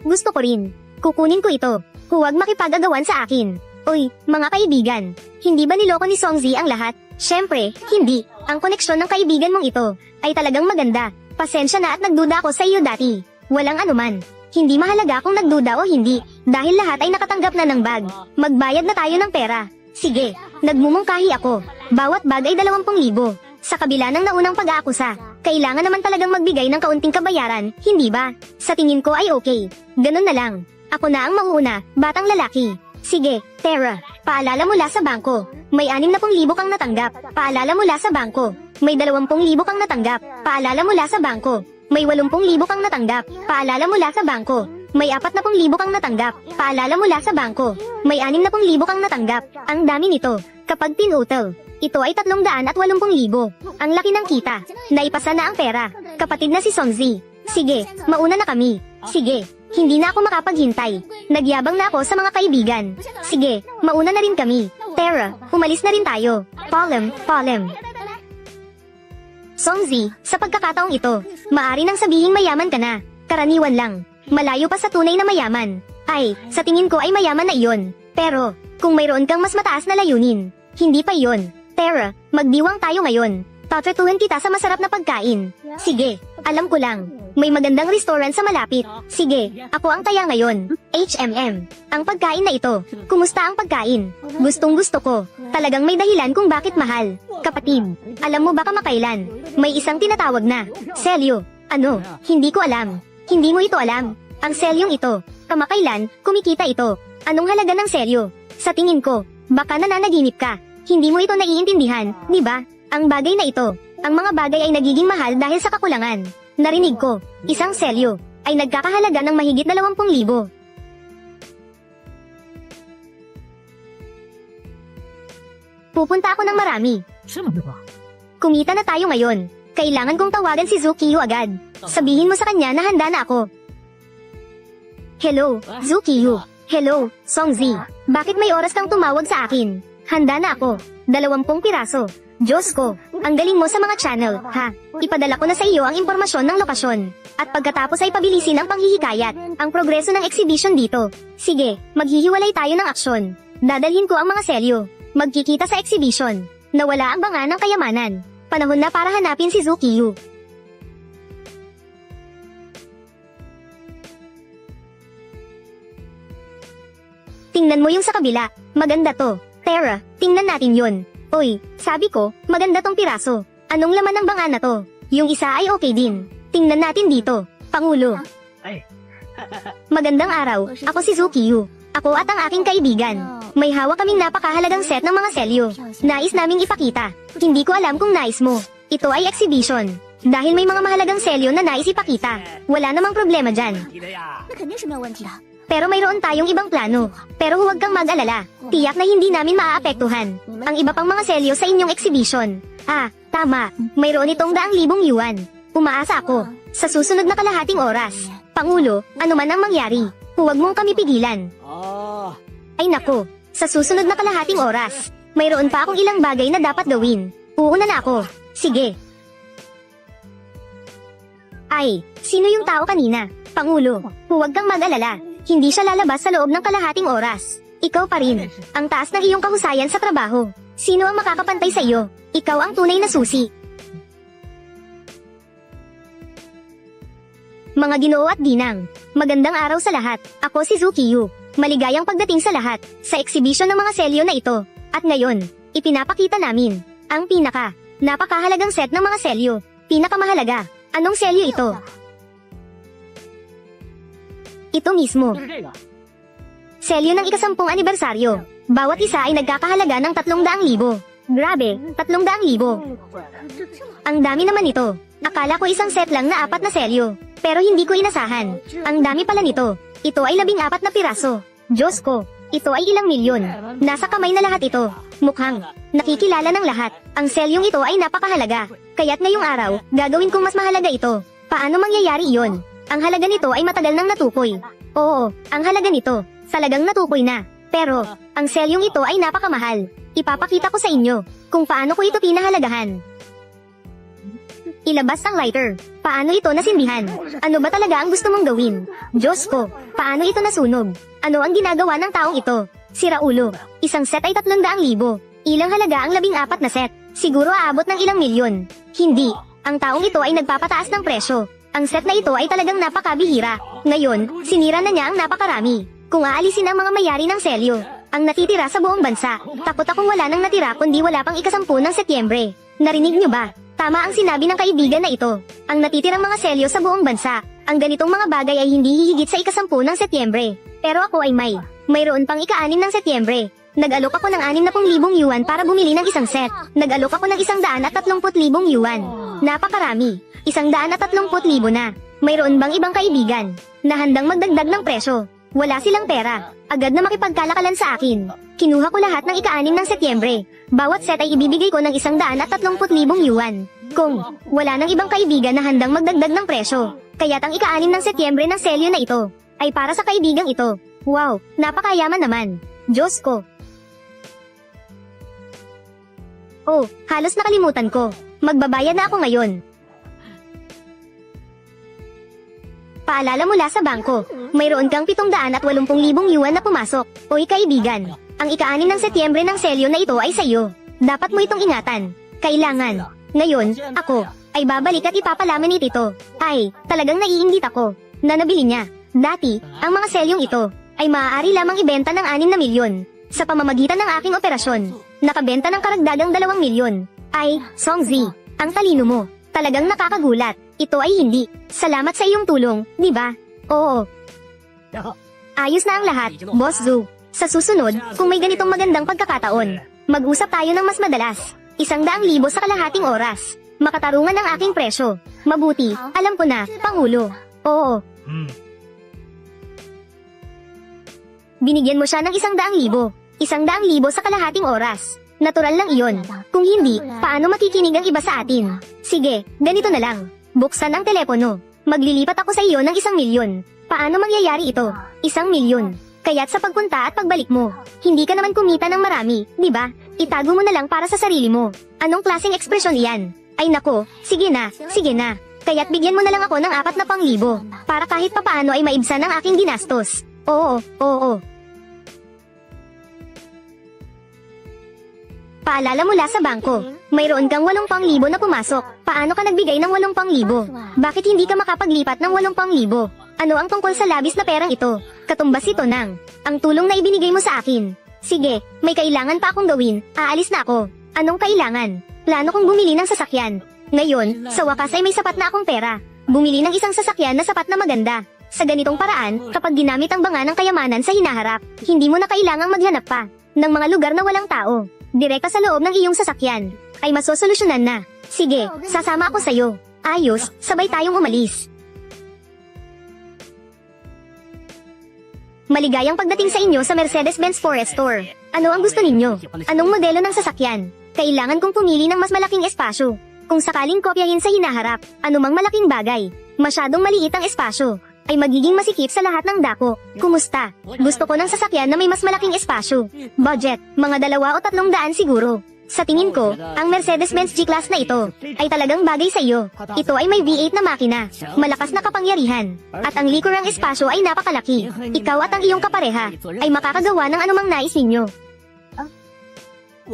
Kukunin ko ito. Huwag makipag-agawan sa akin. Uy, mga kaibigan. Hindi ba niloko ni Songzi ang lahat? Syempre, hindi. Ang koneksyon ng kaibigan mong ito ay talagang maganda. Pasensya na at nagduda ako sa iyo dati. Walang anuman. Hindi mahalaga kung nagduda o hindi, dahil lahat ay nakatanggap na ng bag. Magbayad na tayo ng pera. Sige, nagmumungkahi ako. Bawat bag ay 20,000. Sa kabila ng naunang pag-aakusa, kailangan naman talagang magbigay ng kaunting kabayaran, hindi ba? Sa tingin ko ay okay. Ganun na lang. Ako na ang mauuna, batang lalaki. Sige, Tara, paalala mula sa bangko. May 60,000 kang natanggap. Paalala mula sa bangko. May 20,000 kang natanggap. Paalala mula sa bangko. May 80,000 kang natanggap. Paalala mula sa bangko. May 40,000 kang natanggap. Paalala mula sa bangko. May 60,000 kang natanggap. Ang dami nito. Kapag tinutal, ito ay 380,000. Ang laki ng kita. Naipasa na ang pera. Kapatid na si Songzi. Sige, mauna na kami. Sige, hindi na ako makapaghintay. Nagyabang na ako sa mga kaibigan. Sige, mauna na rin kami. Tara, umalis na rin tayo. Palem. Songzi, sa pagkakataong ito, maari nang sabihing mayaman ka na. Karaniwan lang. Malayo pa sa tunay na mayaman. Ay, sa tingin ko ay mayaman na iyon. Pero, kung mayroon kang mas mataas na layunin, hindi pa iyon. Tara, magdiwang tayo ngayon. Tatratuhan kita sa masarap na pagkain. Sige, alam ko lang. May magandang restaurant sa malapit. Sige, ako ang taya ngayon. HMM. Ang pagkain na ito. Kumusta ang pagkain? Gustong gusto ko. Talagang may dahilan kung bakit mahal. Kapatid, alam mo ba kamakailan? May isang tinatawag na selyo. Ano? Hindi ko alam. Hindi mo ito alam. Ang selyong ito. Kamakailan, kumikita ito. Anong halaga ng selyo? Sa tingin ko, baka nananaginip ka. Hindi mo ito naiintindihan, di ba? Ang bagay na ito. Ang mga bagay ay nagiging mahal dahil sa kakulangan. Narinig ko, isang selyo ay nagkakahalaga ng mahigit 20,000. Pupunta ako ng marami. Kumita na tayo ngayon. Kailangan kong tawagan si Zukiyo agad. Sabihin mo sa kanya na handa na ako. Hello, Zukiyo. Hello, Songzi. Bakit may oras kang tumawag sa akin? Handa na ako. 20 piraso. Diyos ko, ang galing mo sa mga channel, ha? Ipadala ko na sa iyo ang impormasyon ng lokasyon. At pagkatapos ay pabilisin ang panghihikayat, ang progreso ng exhibition dito. Sige, maghihiwalay tayo ng aksyon. Dadalhin ko ang mga selyo. Magkikita sa exhibition. Nawala ang banga ng kayamanan. Panahon na para hanapin si Zukiyo. Tingnan mo yung sa kabila. Maganda to. Tara, tingnan natin yun. Oy, sabi ko, maganda tong piraso. Anong laman ng banga na to? Yung isa ay okay din. Tingnan natin dito. Pangulo. Magandang araw, ako si Zukiyo. Ako at ang aking kaibigan. May hawak kaming napakahalagang set ng mga selyo. Nais naming ipakita. Hindi ko alam kung nais mo. Ito ay exhibition. Dahil may mga mahalagang selyo na nais ipakita. Wala namang problema dyan. Pero mayroon tayong ibang plano. Pero huwag kang mag-alala. Tiyak na hindi namin maaapektuhan ang iba pang mga selyo sa inyong exhibition. Ah, tama. Mayroon itong 100,000 yuan. Umaasa ako. Sa susunod na kalahating oras. Pangulo, ano man ang mangyari, huwag mong kami pigilan. Ay nako, sa susunod na kalahating oras, mayroon pa akong ilang bagay na dapat gawin. Uuna na ako. Sige. Ay, sino yung tao kanina? Pangulo, huwag kang mag-alala. Hindi siya lalabas sa loob ng kalahating oras. Ikaw pa rin. Ang taas ng iyong kahusayan sa trabaho. Sino ang makakapantay sa iyo? Ikaw ang tunay na susi. Mga ginoo at ginang, magandang araw sa lahat. Ako si Zukiyo. Maligayang pagdating sa lahat, sa exhibition ng mga selyo na ito. At ngayon, ipinapakita namin, ang napakahalagang set ng mga selyo. Pinakamahalaga. Anong selyo ito? Ito mismo. Selyo ng ika-10 anibersaryo. Bawat isa ay nagkakahalaga ng 300,000. Grabe, 300,000. Ang dami naman ito. Akala ko isang set lang na 4 na selyo. Pero hindi ko inasahan. Ang dami pala nito. Ito ay 14 na piraso. Diyos ko, ito ay ilang milyon. Nasa kamay na lahat ito. Mukhang nakikilala ng lahat. Ang selyong ito ay napakahalaga. Kaya't ngayong araw, gagawin kong mas mahalaga ito. Paano mangyayari iyon? Ang halaga nito ay matagal nang natukoy. Oo, ang halaga nito, talagang natukoy na. Pero, ang selyong ito ay napakamahal. Ipapakita ko sa inyo kung paano ko ito pinahalagahan. Ilabas ang lighter. Paano ito nasindihan? Ano ba talaga ang gusto mong gawin? Diyos ko, paano ito nasunog? Ano ang ginagawa ng taong ito? Sira ulo. Isang set ay 300,000. Ilang halaga ang 14 na set? Siguro aabot ng ilang milyon. Hindi. Ang taong ito ay nagpapataas ng presyo. Ang set na ito ay talagang napakabihira. Ngayon, sinira na niya ang napakarami. Kung aalisin ang mga mayari ng selyo, ang natitira sa buong bansa, takot akong wala nang natira kundi wala pang ika-10 ng Setyembre. Narinig niyo ba? Tama ang sinabi ng kaibigan na ito. Ang natitirang mga selyo sa buong bansa, ang ganitong mga bagay ay hindi hihigit sa ika-10 ng Setyembre. Pero ako ay mayroon pang ika-6 ng Setyembre. Nag-alok ako ng 60,000 yuan para bumili ng isang set. Nag-alok ako ng 130,000 yuan. Napakarami. 130,000 na. Mayroon bang ibang kaibigan na handang magdagdag ng presyo? Wala silang pera. Agad na makipagkalakalan sa akin. Kinuha ko lahat ng ika-6 ng Setyembre. Bawat set ay ibibigay ko ng 130,000 yuan. Kung wala nang ibang kaibigan na handang magdagdag ng presyo, kaya't ang ika-6 ng Setyembre ng selyo na ito ay para sa kaibigang ito. Wow, napakayaman naman. Diyos ko. Oh, halos nakalimutan ko. Magbabayad na ako ngayon. Paalala mula sa bangko, mayroon kang 780,000 yuan na pumasok. Oy kaibigan, ang ika-6 ng Setyembre ng selyo na ito ay sa iyo. Dapat mo itong ingatan. Kailangan. Ngayon, ako, ay babalik at ipapalaminate ito. Ay, talagang naiinggit ako, na nabili niya. Dati, ang mga selyong ito, ay maaari lamang ibenta ng 6 na milyon. Sa pamamagitan ng aking operasyon, nakabenta ng karagdagang 2 milyon. Ay, Songzi, ang talino mo. Talagang nakakagulat. Ito ay hindi. Salamat sa iyong tulong, di ba? Oo. Ayos na ang lahat, Boss Zhu. Sa susunod, kung may ganitong magandang pagkakataon, mag-usap tayo ng mas madalas. 100,000 sa kalahating oras. Makatarungan ang aking presyo. Mabuti, alam ko na, Pangulo. Oo. Binigyan mo siya ng 100,000. 100,000 sa kalahating oras. Natural lang iyon. Kung hindi, paano makikinig ang iba sa atin? Sige, ganito na lang. Buksan ang telepono. Maglilipat ako sa iyo ng 1 milyon. Paano mangyayari ito? 1 milyon. Kaya't sa pagpunta at pagbalik mo, hindi ka naman kumita ng marami, di ba? Itago mo na lang para sa sarili mo. Anong klaseng ekspresyon iyan? Ay nako, sige na, sige na. Kaya't bigyan mo na lang ako ng 4,000 para kahit papaano ay maibsan ang aking ginastos. Oo, oo. Paalala mula sa bangko, mayroon kang 80,000 na pumasok. Paano ka nagbigay ng 80,000? Bakit hindi ka makapaglipat ng 80,000? Ano ang tungkol sa labis na perang ito? Katumbas ito ng ang tulong na ibinigay mo sa akin. Sige, may kailangan pa akong gawin. Aalis na ako. Anong kailangan? Plano kong bumili ng sasakyan. Ngayon, sa wakas ay may sapat na akong pera. Bumili ng isang sasakyan na sapat na maganda. Sa ganitong paraan, kapag ginamit ang banga ng kayamanan sa hinaharap, hindi mo na kailangang maghanap pa ng mga lugar na walang tao. Direkta sa loob ng iyong sasakyan, ay masosolusyonan na. Sige, sasama ako sa'yo. Ayos, sabay tayong umalis. Maligayang pagdating sa inyo sa Mercedes-Benz Forest Store. Ano ang gusto ninyo? Anong modelo ng sasakyan? Kailangan kong pumili ng mas malaking espasyo. Kung sakaling kopyahin sa hinaharap, anumang malaking bagay, masyadong maliit ang espasyo, ay magiging masikip sa lahat ng dako. Kumusta? Gusto ko ng sasakyan na may mas malaking espasyo. Budget, mga 2 o 300 siguro. Sa tingin ko, ang Mercedes-Benz G-Class na ito, ay talagang bagay sa iyo. Ito ay may V8 na makina, malakas na kapangyarihan, at ang likurang espasyo ay napakalaki. Ikaw at ang iyong kapareha, ay makakagawa ng anumang nais ninyo.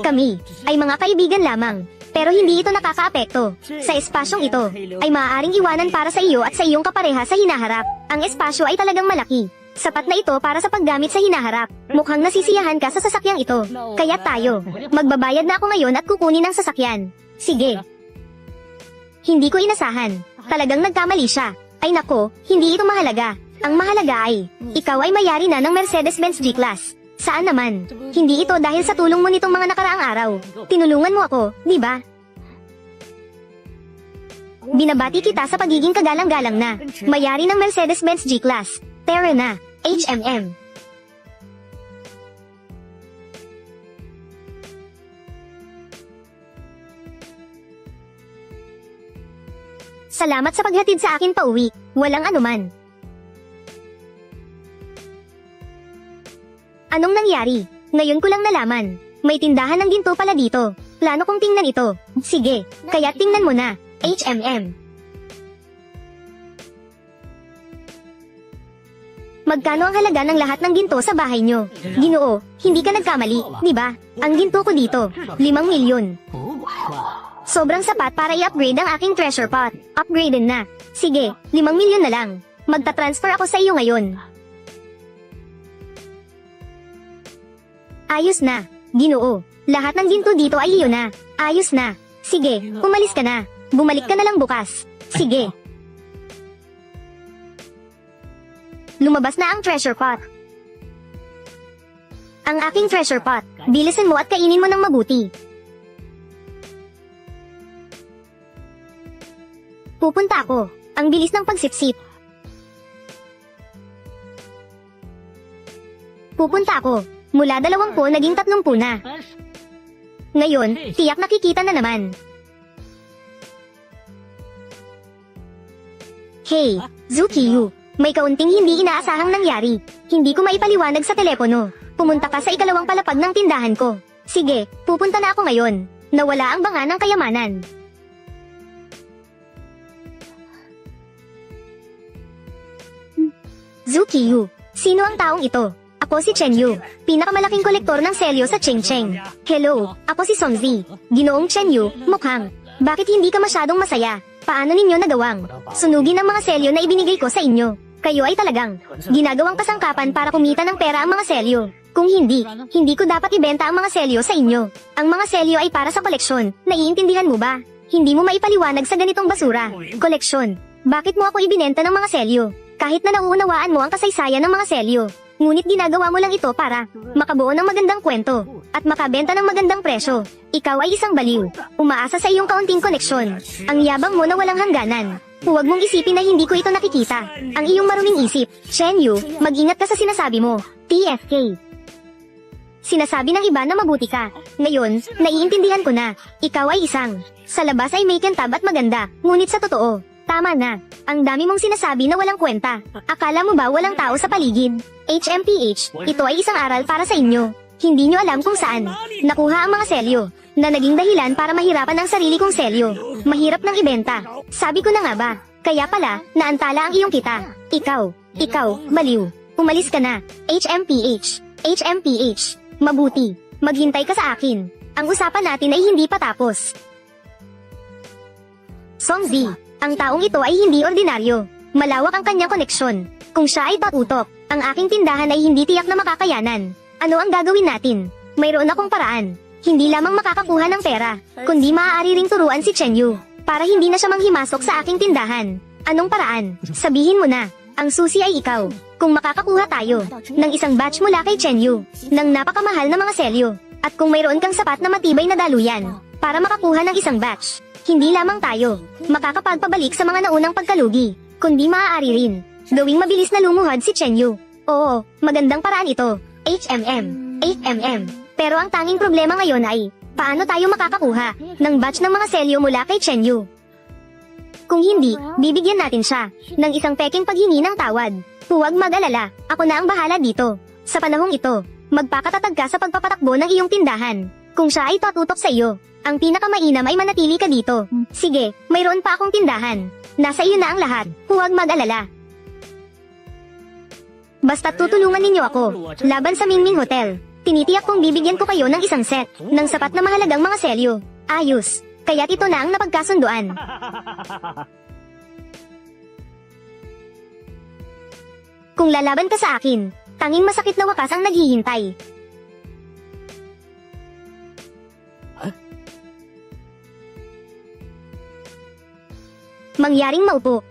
Kami, ay mga kaibigan lamang. Pero hindi ito nakakaapekto. Sa espasyong ito, ay maaaring iwanan para sa iyo at sa iyong kapareha sa hinaharap. Ang espasyo ay talagang malaki. Sapat na ito para sa paggamit sa hinaharap. Mukhang nasisiyahan ka sa sasakyang ito. Kaya tayo, magbabayad na ako ngayon at kukunin ang sasakyan. Sige. Hindi ko inasahan. Talagang nagkamali siya. Ay nako, hindi ito mahalaga. Ang mahalaga ay, ikaw ay mayari na ng Mercedes-Benz G-Class. Saan naman? Hindi ito dahil sa tulong mo nitong mga nakaraang araw. Tinulungan mo ako, di ba? Binabati kita sa pagiging kagalang-galang na mayari ng Mercedes-Benz G-Class. Terra na, HMM. Salamat sa paghatid sa akin pauwi. Walang anuman. Anong nangyari? Ngayon ko lang nalaman. May tindahan ng ginto pala dito. Plano kong tingnan ito. Sige, kaya tingnan mo na. HMM. Magkano ang halaga ng lahat ng ginto sa bahay nyo? Ginoo, hindi ka nagkamali, di ba? Ang ginto ko dito, 5 milyon. Sobrang sapat para i-upgrade ang aking treasure pot. Upgraded na. Sige, 5 milyon na lang. Magta-transfer ako sa iyo ngayon. Ayos na. Ginoo. Lahat ng ginto dito ay iyo na. Ayos na. Sige, umalis ka na. Bumalik ka na lang bukas. Sige. Lumabas na ang treasure pot. Ang aking treasure pot. Bilisan mo at kainin mo ng mabuti. Pupunta ako. Ang bilis ng pagsipsip. Pupunta ako. Mula 20 naging 30 na. Ngayon, tiyak nakikita na naman. Hey, Zukiyu. May kaunting hindi inaasahang nangyari. Hindi ko maipaliwanag sa telepono. Pumunta ka sa ikalawang palapag ng tindahan ko. Sige, pupunta na ako ngayon. Nawala ang banga ng kayamanan. Zukiyu. Sino ang taong ito? Ako si Chen Yu, pinakamalaking kolektor ng selyo sa Chengcheng. Hello, ako si Songzi. Ginoong Chen Yu, mukhang. Bakit hindi ka masyadong masaya? Paano ninyo nagawang sunugin ang mga selyo na ibinigay ko sa inyo? Kayo ay talagang ginagawang kasangkapan para kumita ng pera ang mga selyo. Kung hindi, hindi ko dapat ibenta ang mga selyo sa inyo. Ang mga selyo ay para sa koleksyon, naiintindihan mo ba? Hindi mo maipaliwanag sa ganitong basura. Koleksyon. Bakit mo ako ibinenta ng mga selyo? Kahit na nauunawaan mo ang kasaysayan ng mga selyo. Ngunit ginagawa mo lang ito para makabuo ng magandang kwento at makabenta ng magandang presyo. Ikaw ay isang baliw. Umaasa sa iyong kaunting koneksyon. Ang yabang mo na walang hangganan. Huwag mong isipin na hindi ko ito nakikita. Ang iyong maruming isip. Chen Yu, mag-ingat ka sa sinasabi mo. TFK. Sinasabi ng iba na mabuti ka. Ngayon, naiintindihan ko na. Ikaw ay isang. Sa labas ay may kantab at maganda. Ngunit sa totoo, tama na. Ang dami mong sinasabi na walang kwenta. Akala mo ba walang tao sa paligid? HMPH, ito ay isang aral para sa inyo. Hindi nyo alam kung saan nakuha ang mga selyo, na naging dahilan para mahirapan ang sarili kong selyo. Mahirap nang ibenta. Sabi ko na nga ba, kaya pala, naantala ang iyong kita. Ikaw, baliw. Umalis ka na. HMPH, mabuti. Maghintay ka sa akin. Ang usapan natin ay hindi pa tapos. Songzi, ang taong ito ay hindi ordinaryo. Malawak ang kanyang koneksyon. Kung siya ay patutok, ang aking tindahan ay hindi tiyak na makakayanan. Ano ang gagawin natin? Mayroon akong paraan. Hindi lamang makakakuha ng pera, kundi maaari ring turuan si Chen Yu, para hindi na siya manghimasok sa aking tindahan. Anong paraan? Sabihin mo na. Ang susi ay ikaw. Kung makakakuha tayo ng isang batch mula kay Chen Yu, ng napakamahal na mga selyo, at kung mayroon kang sapat na matibay na daluyan, para makakuha ng isang batch, hindi lamang tayo makakapagpabalik sa mga naunang pagkalugi, kundi maaari rin gawing mabilis na lumuhod si Chen Yu. Oo, magandang paraan ito. HMM. Pero ang tanging problema ngayon ay, paano tayo makakakuha ng batch ng mga selyo mula kay Chen Yu? Kung hindi, bibigyan natin siya ng isang peking paghingi ng tawad. Huwag mag-alala, ako na ang bahala dito. Sa panahong ito, magpakatatag ka sa pagpapatakbo ng iyong tindahan. Kung siya ay tututok sa iyo, ang pinakamainam ay manatili ka dito. Sige, mayroon pa akong tindahan. Nasa iyo na ang lahat, huwag mag-alala. Basta tutulungan ninyo ako, laban sa Mingming Hotel. Tinitiyak kong bibigyan ko kayo ng isang set, ng sapat na mahalagang mga selyo. Ayos, kaya't ito na ang napagkasunduan. Kung lalaban ka sa akin, tanging masakit na wakas ang naghihintay. Mangyaring maupo.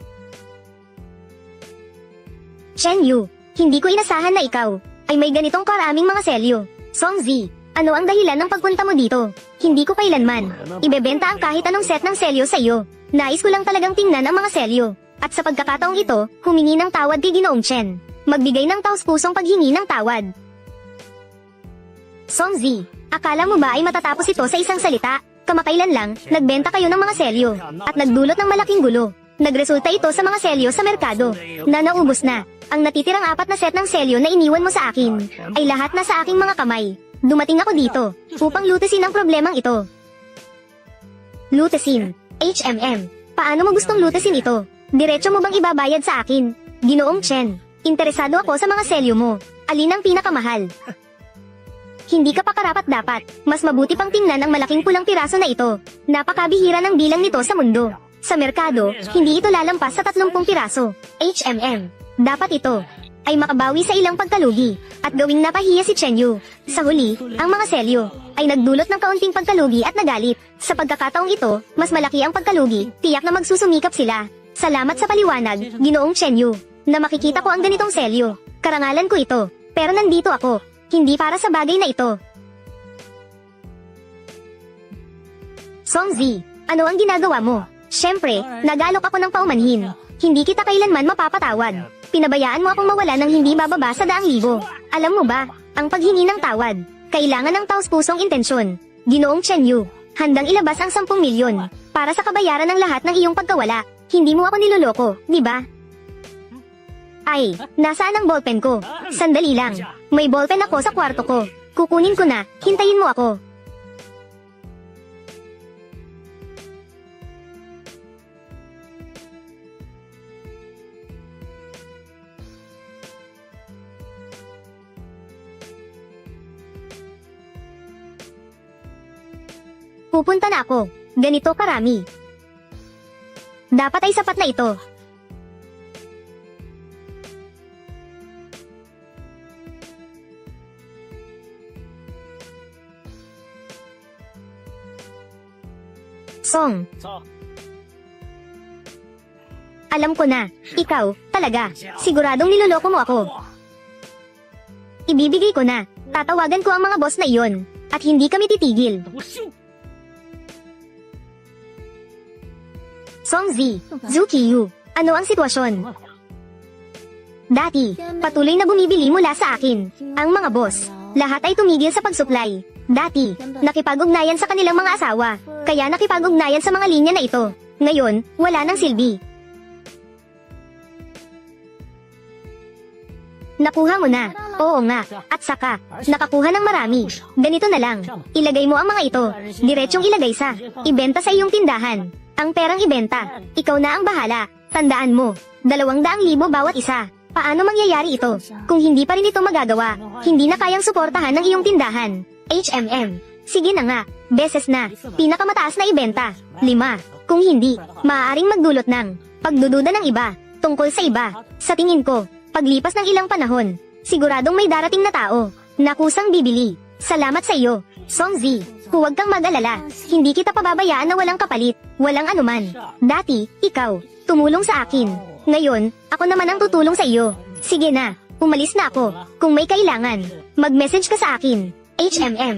Chen Yu, hindi ko inasahan na ikaw ay may ganitong karaming mga selyo. Songzi, ano ang dahilan ng pagpunta mo dito? Hindi ko kailanman ibebenta ang kahit anong set ng selyo sa iyo. Nais ko lang talagang tingnan ang mga selyo. At sa pagkakataong ito, humingi ng tawad kay Ginoong Chen. Magbigay ng taus-pusong paghingi ng tawad. Songzi, akala mo ba ay matatapos ito sa isang salita? Kamakailan lang, nagbenta kayo ng mga selyo at nagdulot ng malaking gulo. Nagresulta ito sa mga selyo sa merkado na naubos na. Ang natitirang 4 na set ng selyo na iniwan mo sa akin ay lahat na sa aking mga kamay. Dumating ako dito upang lutesin ang problemang ito. Lutesin. HMM. Paano mo gustong lutesin ito? Diretso mo bang ibabayad sa akin? Ginoong Chen, interesado ako sa mga selyo mo. Alin ang pinakamahal? Hindi ka pa karapat-dapat. Mas mabuti pang tingnan ang malaking pulang piraso na ito. Napakabihira ng bilang nito sa mundo. Sa merkado, hindi ito lalampas sa 30 piraso. HMM. Dapat ito ay makabawi sa ilang pagkalugi at gawing napahiya si Chenyu. Sa huli, ang mga selyo ay nagdulot ng kaunting pagkalugi at nagalit. Sa pagkakataong ito, mas malaki ang pagkalugi, tiyak na magsusumikap sila. Salamat sa paliwanag, Ginoong Chenyu, na makikita ko ang ganitong selyo. Karangalan ko ito, pero nandito ako, hindi para sa bagay na ito. Songzi, ano ang ginagawa mo? Siyempre, nag-alok ako ng paumanhin. Hindi kita kailanman mapapatawad. Pinabayaan mo akong mawala ng hindi bababa sa 100,000. Alam mo ba, ang paghingi ng tawad, kailangan ng taus-pusong intensyon. Ginoong Chenyu, handang ilabas ang 10 milyon para sa kabayaran ng lahat ng iyong pagkawala. Hindi mo ako niloloko, di ba? Ay, nasaan ang ballpen ko? Sandali lang. May ballpen ako sa kwarto ko. Kukunin ko na, hintayin mo ako. Pupunta na ako. Ganito karami. Dapat ay sapat na ito. Song. Alam ko na, ikaw, talaga, siguradong niloloko mo ako. Ibibigay ko na, tatawagan ko ang mga boss na iyon, at hindi kami titigil. Songzi, Zukiyu, ano ang sitwasyon? Dati, patuloy na bumibili mula sa akin. Ang mga boss, lahat ay tumigil sa pagsupply. Dati, nakipag-ugnayan sa kanilang mga asawa, kaya nakipag-ugnayan sa mga linya na ito. Ngayon, wala nang silbi. Nakuha mo na. Oo nga. At saka, nakakuha ng marami. Ganito na lang. Ilagay mo ang mga ito. Diretsyong ilagay sa ibenta sa iyong tindahan. Ang perang ibenta. Ikaw na ang bahala. Tandaan mo, 200,000 bawat isa. Paano mangyayari ito? Kung hindi pa rin ito magagawa, hindi na kayang suportahan ng iyong tindahan. HMM. Sige na nga. Beses na. Pinakamataas na ibenta. 5. Kung hindi, maaaring magdulot ng pagdududa ng iba tungkol sa iba. Sa tingin ko, paglipas ng ilang panahon, siguradong may darating na tao na kusang bibili. Salamat sa iyo, Songzi. Huwag kang mag-alala. Hindi kita pababayaan na walang kapalit, walang anuman. Dati, ikaw, tumulong sa akin. Ngayon, ako naman ang tutulong sa iyo. Sige na, umalis na ako. Kung may kailangan, mag-message ka sa akin. HMM.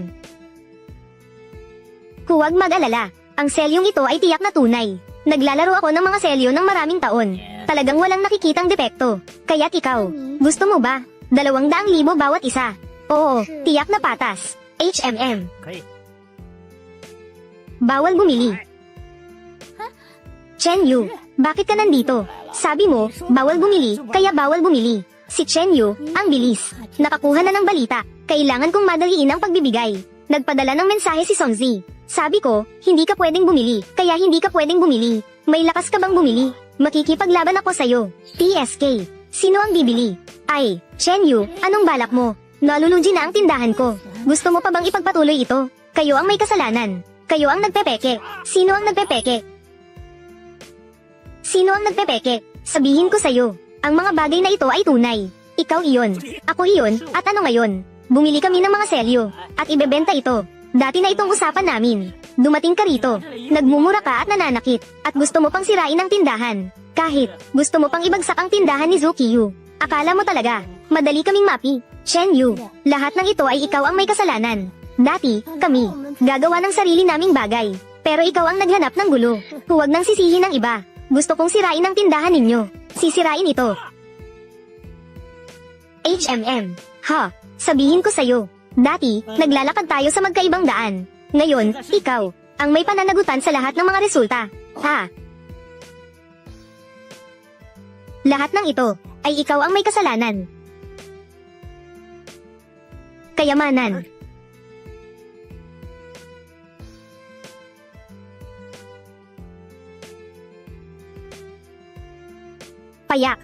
Huwag mag-alala. Ang selyong ito ay tiyak na tunay. Naglalaro ako ng mga selyo ng maraming taon. Talagang walang nakikitang depekto. Kaya't ikaw, gusto mo ba? 200,000 bawat isa. Oo, tiyak na patas. HMM. Bawal bumili. Chenyu, bakit ka nandito? Sabi mo, bawal bumili, kaya bawal bumili. Si Chenyu, ang bilis. Nakakuha na ng balita. Kailangan kong madaliin ang pagbibigay. Nagpadala ng mensahe si Songzi. Sabi ko, hindi ka pwedeng bumili, kaya hindi ka pwedeng bumili. May lakas ka bang bumili? Makikipaglaban ako sa'yo. TSK. Sino ang bibili? Ay, Chenyu, anong balak mo? Nalulugi na ang tindahan ko. Gusto mo pa bang ipagpatuloy ito? Kayo ang may kasalanan. Kayo ang nagpepeke. Sino ang nagpepeke? Sino ang nagpepeke? Sabihin ko sa'yo, ang mga bagay na ito ay tunay. Ikaw iyon, ako iyon, at ano ngayon? Bumili kami ng mga selyo, at ibebenta ito. Dati na itong usapan namin. Dumating ka rito, nagmumura ka at nananakit, at gusto mo pang sirain ang tindahan. Kahit, gusto mo pang ibagsak ang tindahan ni Zukiyu. Akala mo talaga, madali kaming mapi. Chenyu, lahat ng ito ay ikaw ang may kasalanan. Dati, kami, gagawa ng sarili naming bagay. Pero ikaw ang naghanap ng gulo. Huwag nang sisihin ng iba. Gusto kong sirain ang tindahan ninyo. Sisirain ito. HMM. Ha, sabihin ko sa'yo. Dati, naglalakad tayo sa magkaibang daan. Ngayon, ikaw, ang may pananagutan sa lahat ng mga resulta. Ha? Lahat ng ito, ay ikaw ang may kasalanan. Kayamanan. Payak.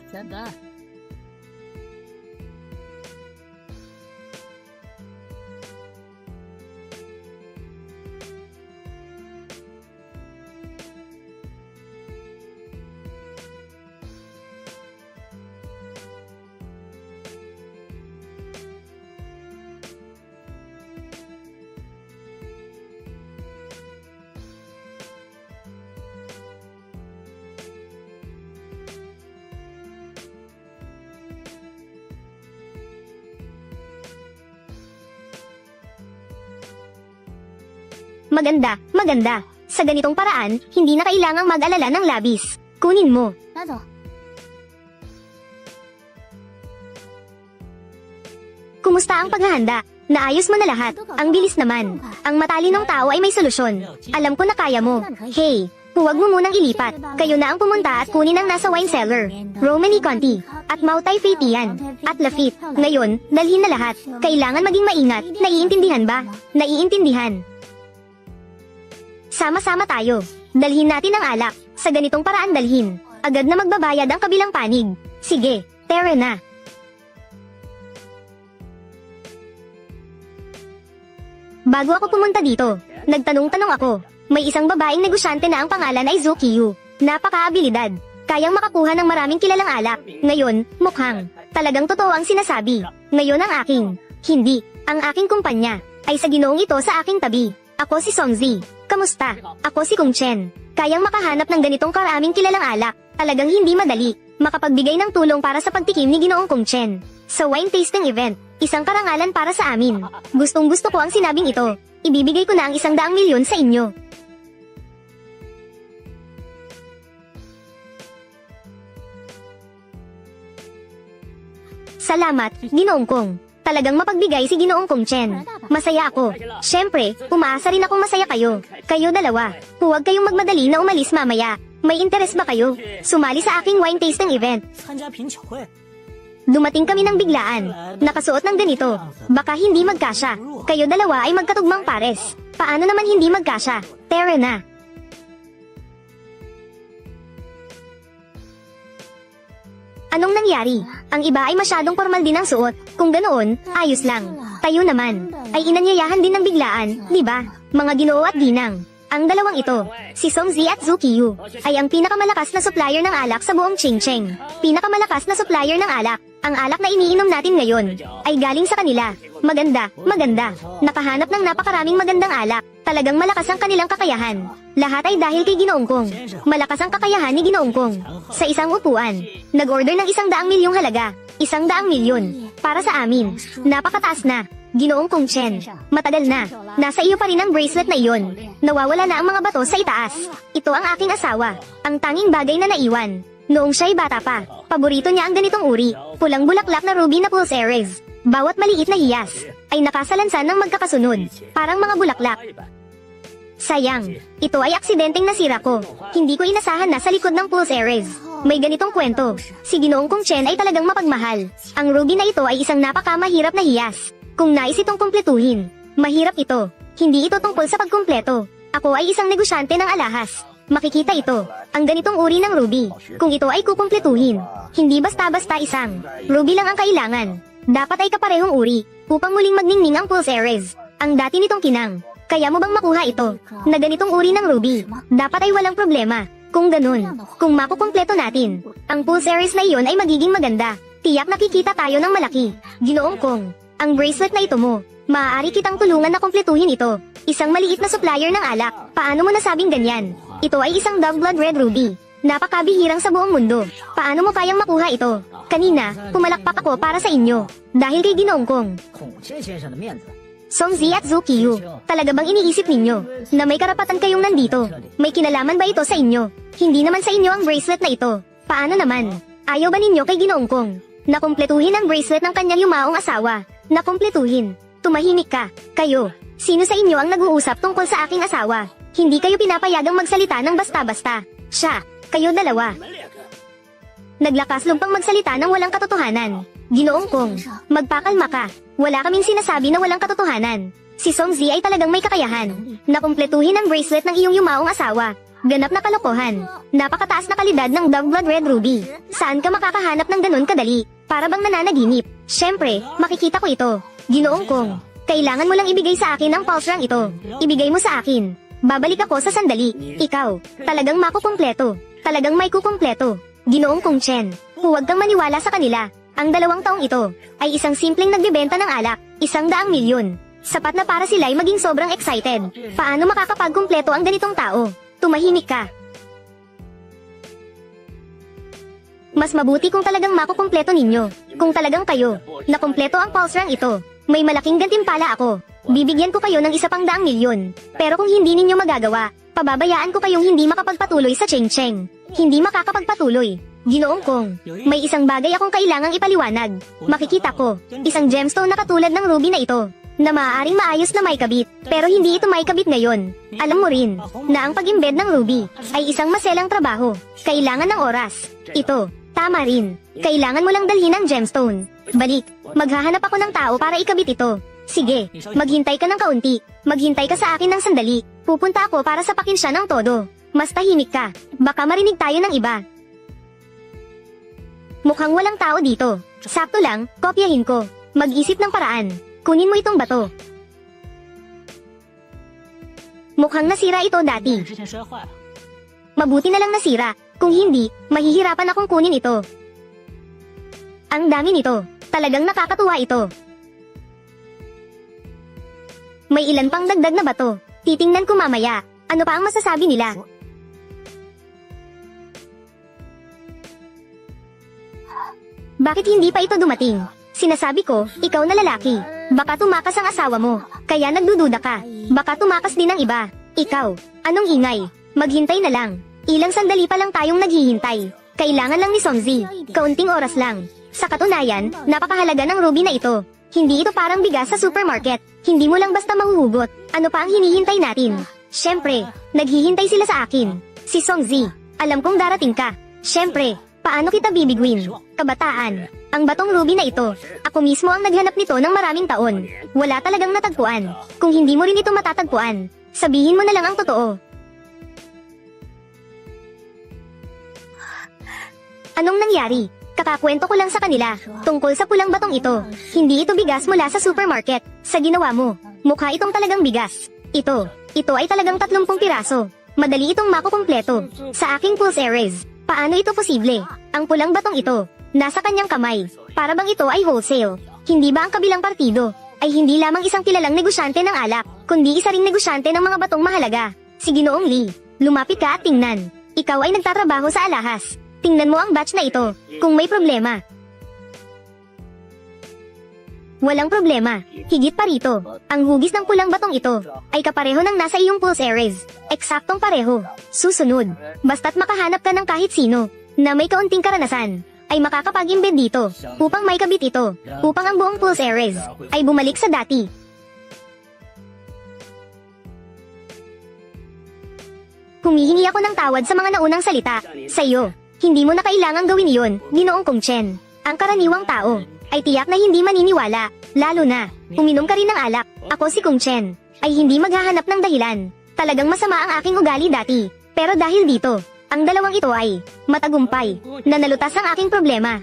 Maganda, maganda. Sa ganitong paraan, hindi na kailangang mag-alala ng labis. Kunin mo. 나도. Kumusta ang paghahanda? Naayos mo na lahat. Ang bilis naman. Ang matalinong tao ay may solusyon. Alam ko na kaya mo. Hey, huwag mo munang ilipat. Kayo na ang pumunta at kunin ang nasa wine cellar. Romany Conti. At Mautay Faitian. At Lafitte. Ngayon, dalhin na lahat. Kailangan maging maingat. Naiintindihan ba? Naiintindihan. Sama-sama tayo. Dalhin natin ang alak. Sa ganitong paraan dalhin. Agad na magbabayad ang kabilang panig. Sige, tara na. Bago ako pumunta dito, nagtanong-tanong ako. May isang babaeng negosyante na ang pangalan ay Zukiyu. Napaka-abilidad. Kayang makakuha ng maraming kilalang alak. Ngayon, mukhang talagang totoo ang sinasabi. Ngayon ang aking. Hindi, ang aking kumpanya ay sa ginoong ito sa aking tabi. Ako si Songzi. Kamusta? Ako si Kung Chen. Kayang makahanap ng ganitong karaming kilalang alak. Talagang hindi madali. Makapagbigay ng tulong para sa pagtikim ni Ginoong Kung Chen. Sa wine tasting event, isang karangalan para sa amin. Gustong-gusto ko ang sinabing ito. Ibibigay ko na ang 100 milyon sa inyo. Salamat, Ginoong Kong. Talagang mapagbigay si Ginoong Kung Chen. Masaya ako. Siyempre, umaasa rin akong masaya kayo. Kayo dalawa. Huwag kayong magmadali na umalis mamaya. May interes ba kayo? Sumali sa aking wine tasting event. 参加品酒会， Dumating kami ng biglaan. Nakasuot ng ganito. Baka hindi magkasya. Kayo dalawa ay magkatugmang pares. Paano naman hindi magkasya? Tara na. Anong nangyari? Ang iba ay masyadong formal din ang suot. Kung ganoon, ayos lang. Tayo naman, ay inanyayahan din ng biglaan, di ba? Mga ginoo at ginang. Ang dalawang ito, si Songzi at Zukiyu, ay ang pinakamalakas na supplier ng alak sa buong Qingcheng. Pinakamalakas na supplier ng alak. Ang alak na iniinom natin ngayon, ay galing sa kanila. Maganda, maganda. Nakahanap ng napakaraming magandang alak. Talagang malakas ang kanilang kakayahan. Lahat ay dahil kay Ginoong Kong. Malakas ang kakayahan ni Ginoong Kong. Sa isang upuan, nag-order ng 100 milyong halaga. 100 milyon. Para sa amin. Napakataas na. Ginoong Kung Chen. Matagal na. Nasa iyo pa rin ang bracelet na iyon. Nawawala na ang mga bato sa itaas. Ito ang aking asawa. Ang tanging bagay na naiwan. Noong siya'y bata pa, paborito niya ang ganitong uri. Pulang bulaklak na ruby na pulseres. Bawat maliit na hiyas ay nakasalansan ng magkakasunod. Parang mga bulaklak. Sayang, ito ay aksidenteng nasira ko. Hindi ko inasahan na sa likod ng pulseres. May ganitong kwento. Si Ginoong Kung Chen ay talagang mapagmahal. Ang ruby na ito ay isang napakamahirap na hiyas. Kung nais itong kumpletuhin, mahirap ito. Hindi ito tungkol sa pagkumpleto. Ako ay isang negosyante ng alahas. Makikita ito, ang ganitong uri ng ruby. Kung ito ay kukumpletuhin, hindi basta-basta isang ruby lang ang kailangan. Dapat ay kaparehong uri, upang muling magningning ang pulseres. Ang dati nitong kinang. Kaya mo bang makuha ito, na ganitong uri ng ruby? Dapat ay walang problema. Kung ganun, kung makukumpleto natin, ang pulseres na iyon ay magiging maganda. Tiyak nakikita tayo ng malaki. Ginoong Kong, ang bracelet na ito mo, maaari kitang tulungan na kumpletuhin ito. Isang maliit na supplier ng alak. Paano mo nasabing ganyan? Ito ay isang Dove Blood Red Ruby. Napakabihirang sa buong mundo. Paano mo kayang makuha ito? Kanina, pumalakpak ako para sa inyo. Dahil kay Ginoong Kong. 孔谦先生的面子。 Songzi at Zukiyu, talaga bang iniisip ninyo na may karapatan kayong nandito? May kinalaman ba ito sa inyo? Hindi naman sa inyo ang bracelet na ito. Paano naman? Ayaw ba ninyo kay Ginoong Kong na kumpletuhin ang bracelet ng kanyang yumaong asawa? Na kumpletuhin. Tumahimik ka. Kayo. Sino sa inyo ang nag-uusap tungkol sa aking asawa? Hindi kayo pinapayagang magsalita ng basta-basta. Siya. Kayo dalawa. Naglakas lumpang magsalita ng walang katotohanan. Ginoong Kong, magpakalma ka. Wala kaming sinasabi na walang katotohanan. Si Songzi ay talagang may kakayahan na kumpletuhin ang bracelet ng iyong yumaong asawa. Ganap na kalokohan. Napakataas na kalidad ng Dove Blood Red Ruby. Saan ka makakahanap ng ganun kadali? Para bang nananaginip? Siyempre, makikita ko ito. Ginoong Kong, kailangan mo lang ibigay sa akin ang pulse rang ito. Ibigay mo sa akin. Babalik ako sa sandali. Ikaw, talagang makukumpleto. Talagang may kukumpleto. Ginoong Kung Chen, huwag kang maniwala sa kanila. Ang 2 taong ito ay isang simpleng nagbebenta ng alak, 100 milyon. Sapat na para sila ay maging sobrang excited. Paano makakapagkumpleto ang ganitong tao? Tumahimik ka. Mas mabuti kung talagang makukumpleto ninyo. Kung talagang kayo, nakumpleto ang pulse rang ito, may malaking gantimpala ako. Bibigyan ko kayo ng isa pang 100,000,000. Pero kung hindi ninyo magagawa, pababayaan ko kayong hindi makapagpatuloy sa Cheng Cheng. Hindi makakapagpatuloy. Ginoong Kong, may isang bagay akong kailangang ipaliwanag. Makikita ko, isang gemstone na katulad ng ruby na ito, na maaaring maayos na may kabit, pero hindi ito may kabit ngayon. Alam mo rin, na ang pag-embed ng ruby, ay isang maselang trabaho. Kailangan ng oras. Ito, tama rin. Kailangan mo lang dalhin ang gemstone. Balik, maghahanap ako ng tao para ikabit ito. Sige, maghintay ka ng kaunti. Maghintay ka sa akin ng sandali. Pupunta ako para sapakin siya ng todo. Mas tahimik ka. Baka marinig tayo ng iba. Mukhang walang tao dito. Sakto lang, kopyahin ko. Mag-isip ng paraan. Kunin mo itong bato. Mukhang nasira ito dati. 之前摔坏了。 Mabuti na lang nasira. Kung hindi, mahihirapan akong kunin ito. Ang dami nito. Talagang nakakatuwa ito. May ilan pang dagdag na bato. Titingnan ko mamaya. Ano pa ang masasabi nila? Bakit hindi pa ito dumating? Sinasabi ko, ikaw na lalaki. Baka tumakas ang asawa mo. Kaya nagdududa ka. Baka tumakas din ang iba. Ikaw, anong ingay? Maghintay na lang. Ilang sandali pa lang tayong naghihintay. Kailangan lang ni Songzi. Kaunting oras lang. Sa katunayan, napakahalaga ng ruby na ito. Hindi ito parang bigas sa supermarket. Hindi mo lang basta mahuhugot. Ano pa ang hinihintay natin? Siyempre, naghihintay sila sa akin. Si Songzi, alam kong darating ka. Siyempre, paano kita bibiguin? Kabataan, ang batong ruby na ito. Ako mismo ang naghanap nito ng maraming taon. Wala talagang natagpuan. Kung hindi mo rin ito matatagpuan, sabihin mo na lang ang totoo. Anong nangyari? Kakakwento ko lang sa kanila, tungkol sa pulang batong ito. Hindi ito bigas mula sa supermarket. Sa ginawa mo, mukha itong talagang bigas. Ito ay talagang 30 piraso. Madali itong makukumpleto. Sa aking pulse Ares, paano ito posible? Ang pulang batong ito, nasa kanyang kamay. Para bang ito ay wholesale? Hindi ba ang kabilang partido, ay hindi lamang isang kilalang negosyante ng alak, kundi isa ring negosyante ng mga batong mahalaga? Si Ginoong Lee, lumapit ka at tingnan. Ikaw ay nagtatrabaho sa alahas. Tingnan mo ang batch na ito, kung may problema. Walang problema. Higit pa rito, ang hugis ng pulang batong ito, ay kapareho ng nasa iyong pulse Ares. Eksaktong pareho. Susunod, basta't makahanap ka ng kahit sino, na may kaunting karanasan, ay makakapag-embed dito, upang may kabit ito, upang ang buong pulse Ares, ay bumalik sa dati. Humihingi ako ng tawad sa mga naunang salita, sa iyo. Hindi mo na kailangang gawin iyon, Ginoong Kong Chen. Ang karaniwang tao, ay tiyak na hindi maniniwala, lalo na, uminom ka rin ng alak. Ako si Kong Chen, ay hindi maghahanap ng dahilan. Talagang masama ang aking ugali dati. Pero dahil dito, ang dalawang ito ay, matagumpay, na nalutas ang aking problema.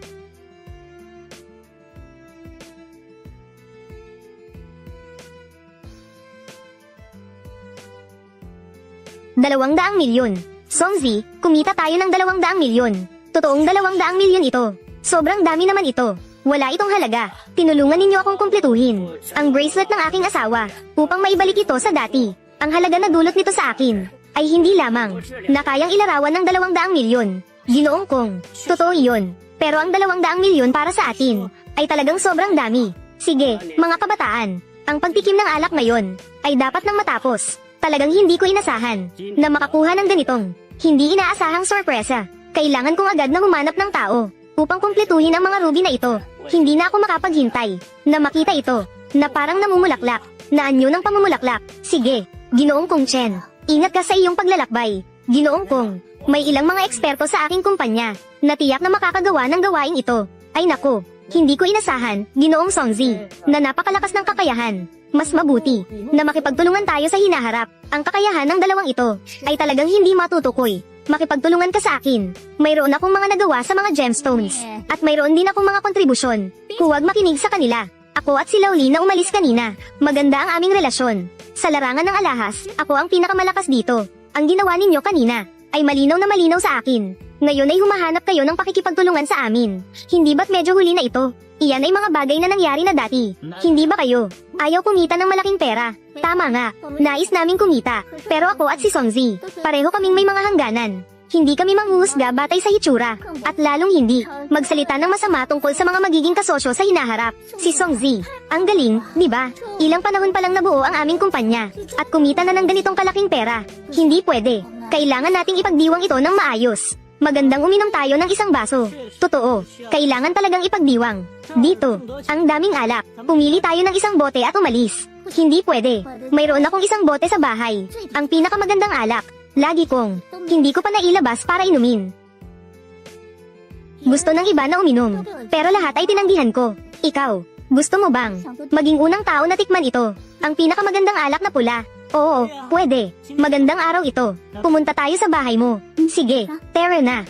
$200,000,000. Songzi, kumita tayo ng 200,000,000. Totoong 200,000,000 ito. Sobrang dami naman ito. Wala itong halaga. Tinulungan ninyo akong kumpletuhin ang bracelet ng aking asawa upang maibalik ito sa dati. Ang halaga na dulot nito sa akin ay hindi lamang na kayang ilarawan ng 200,000,000. Ginoong Kong, totoo iyon. Pero ang 200,000,000 para sa atin ay talagang sobrang dami. Sige, mga kabataan, ang pagtikim ng alak ngayon ay dapat nang matapos. Talagang hindi ko inasahan na makakuha ng ganitong hindi inaasahang sorpresa. Kailangan kong agad na humanap ng tao upang kumpletuhin ang mga ruby na ito. Hindi na ako makapaghintay na makita ito na parang namumulaklak, na anyo ng pamumulaklak. Sige, Ginoong Kong Chen, ingat ka sa iyong paglalakbay. Ginoong Kong, may ilang mga eksperto sa aking kumpanya na tiyak na makakagawa ng gawaing ito. Ay nako, hindi ko inasahan, Ginoong Songzi, na napakalakas ng kakayahan. Mas mabuti na makipagtulungan tayo sa hinaharap. Ang kakayahan ng dalawang ito ay talagang hindi matutukoy. Makipagtulungan ka sa akin. Mayroon akong mga nagawa sa mga gemstones. At mayroon din akong mga kontribusyon. Huwag makinig sa kanila. Ako at si Lauli na umalis kanina. Maganda ang aming relasyon. Sa larangan ng alahas, ako ang pinakamalakas dito. Ang ginawa ninyo kanina ay malinaw na malinaw sa akin. Ngayon ay humahanap kayo ng pakikipagtulungan sa amin. Hindi ba't medyo huli na ito? Iyan ay mga bagay na nangyari na dati. Hindi ba kayo? Ayaw kumita ng malaking pera. Tama nga, nais naming kumita. Pero ako at si Songzi, pareho kaming may mga hangganan. Hindi kami manghuhusga batay sa hitsura, at lalong hindi magsalita ng masama tungkol sa mga magiging kasosyo sa hinaharap. Si Song Zi, ang galing, di ba? Ilang panahon pa lang nabuo ang aming kumpanya, at kumita na ng ganitong kalaking pera. Hindi pwede. Kailangan nating ipagdiwang ito ng maayos. Magandang uminom tayo ng isang baso. Totoo, kailangan talagang ipagdiwang. Dito, ang daming alak. Pumili tayo ng isang bote at umalis. Hindi pwede. Mayroon akong isang bote sa bahay. Ang pinakamagandang alak. Lagi kong, hindi ko pa nailabas para inumin. Gusto ng iba na uminom, pero lahat ay tinanggihan ko. Ikaw, gusto mo bang maging unang tao na tikman ito? Ang pinakamagandang alak na pula. Oo, pwede. Magandang araw ito. Pumunta tayo sa bahay mo. Sige, tara na.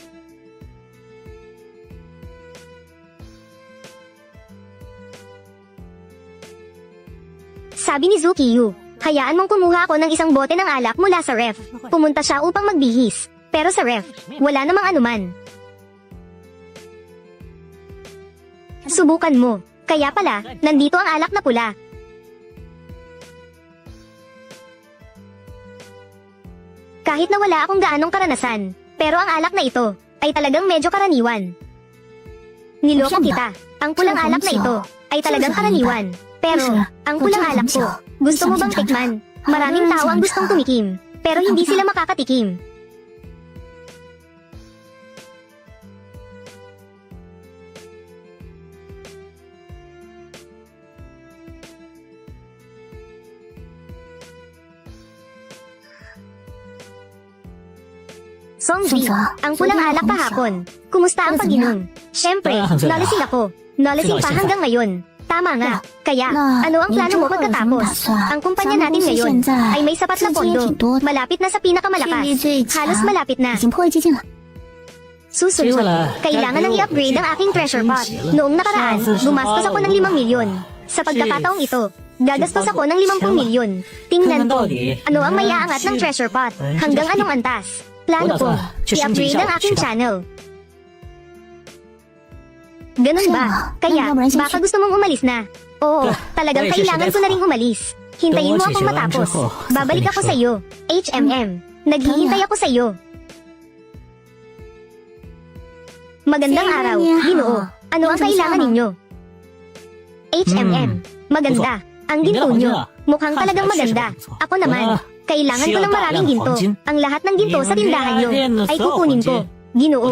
Sabi ni Zukiyu, hayaan mong kumuha ako ng isang bote ng alak mula sa ref. Pumunta siya upang magbihis. Pero sa ref, wala namang anuman. Subukan mo. Kaya pala, nandito ang alak na pula. Kahit na wala akong gaanong karanasan, pero ang alak na ito ay talagang medyo karaniwan. Niloko kita. Ang pulang alak na ito ay talagang karaniwan. Pero, ang pulang alak ko, gusto mo bang tikman? Maraming tao ang gustong tumikim, pero hindi sila makakatikim. Songzi, ang pulang alak kahapon. Kumusta ang pag-inom? Siyempre, nalasing ako. Nalasing pa hanggang ngayon. Tama nga. Kaya, ano ang plano mo pagkatapos? Ang kumpanya natin ngayon ay may sapat na pondo. Malapit na sa pinakamalakas. Halos malapit na. Susunod, kailangan nang i-upgrade ang aking treasure pot. Noong nakaraan, gumastos ako ng 5 milyon. Sa pagkakataong ito, gagastos ako ng 50 milyon. Tingnan ko, ano ang may aangat ng treasure pot? Hanggang anong antas? Plano ko, i-upgrade ang aking channel. Ganun ba? Kaya, baka gusto mong umalis na. Oo, talagang kailangan ko na ring umalis. Hintayin mo akong matapos. Babalik ako sa iyo. HMM. Naghihintay ako sa iyo. Magandang araw, Ginoo. Ano ang kailangan ninyo? HMM. Maganda. Ang ginto nyo. Mukhang talagang maganda. Ako naman. Kailangan ko ng maraming ginto. Ang lahat ng ginto sa tindahan nyo ay kukunin ko. Ginoo.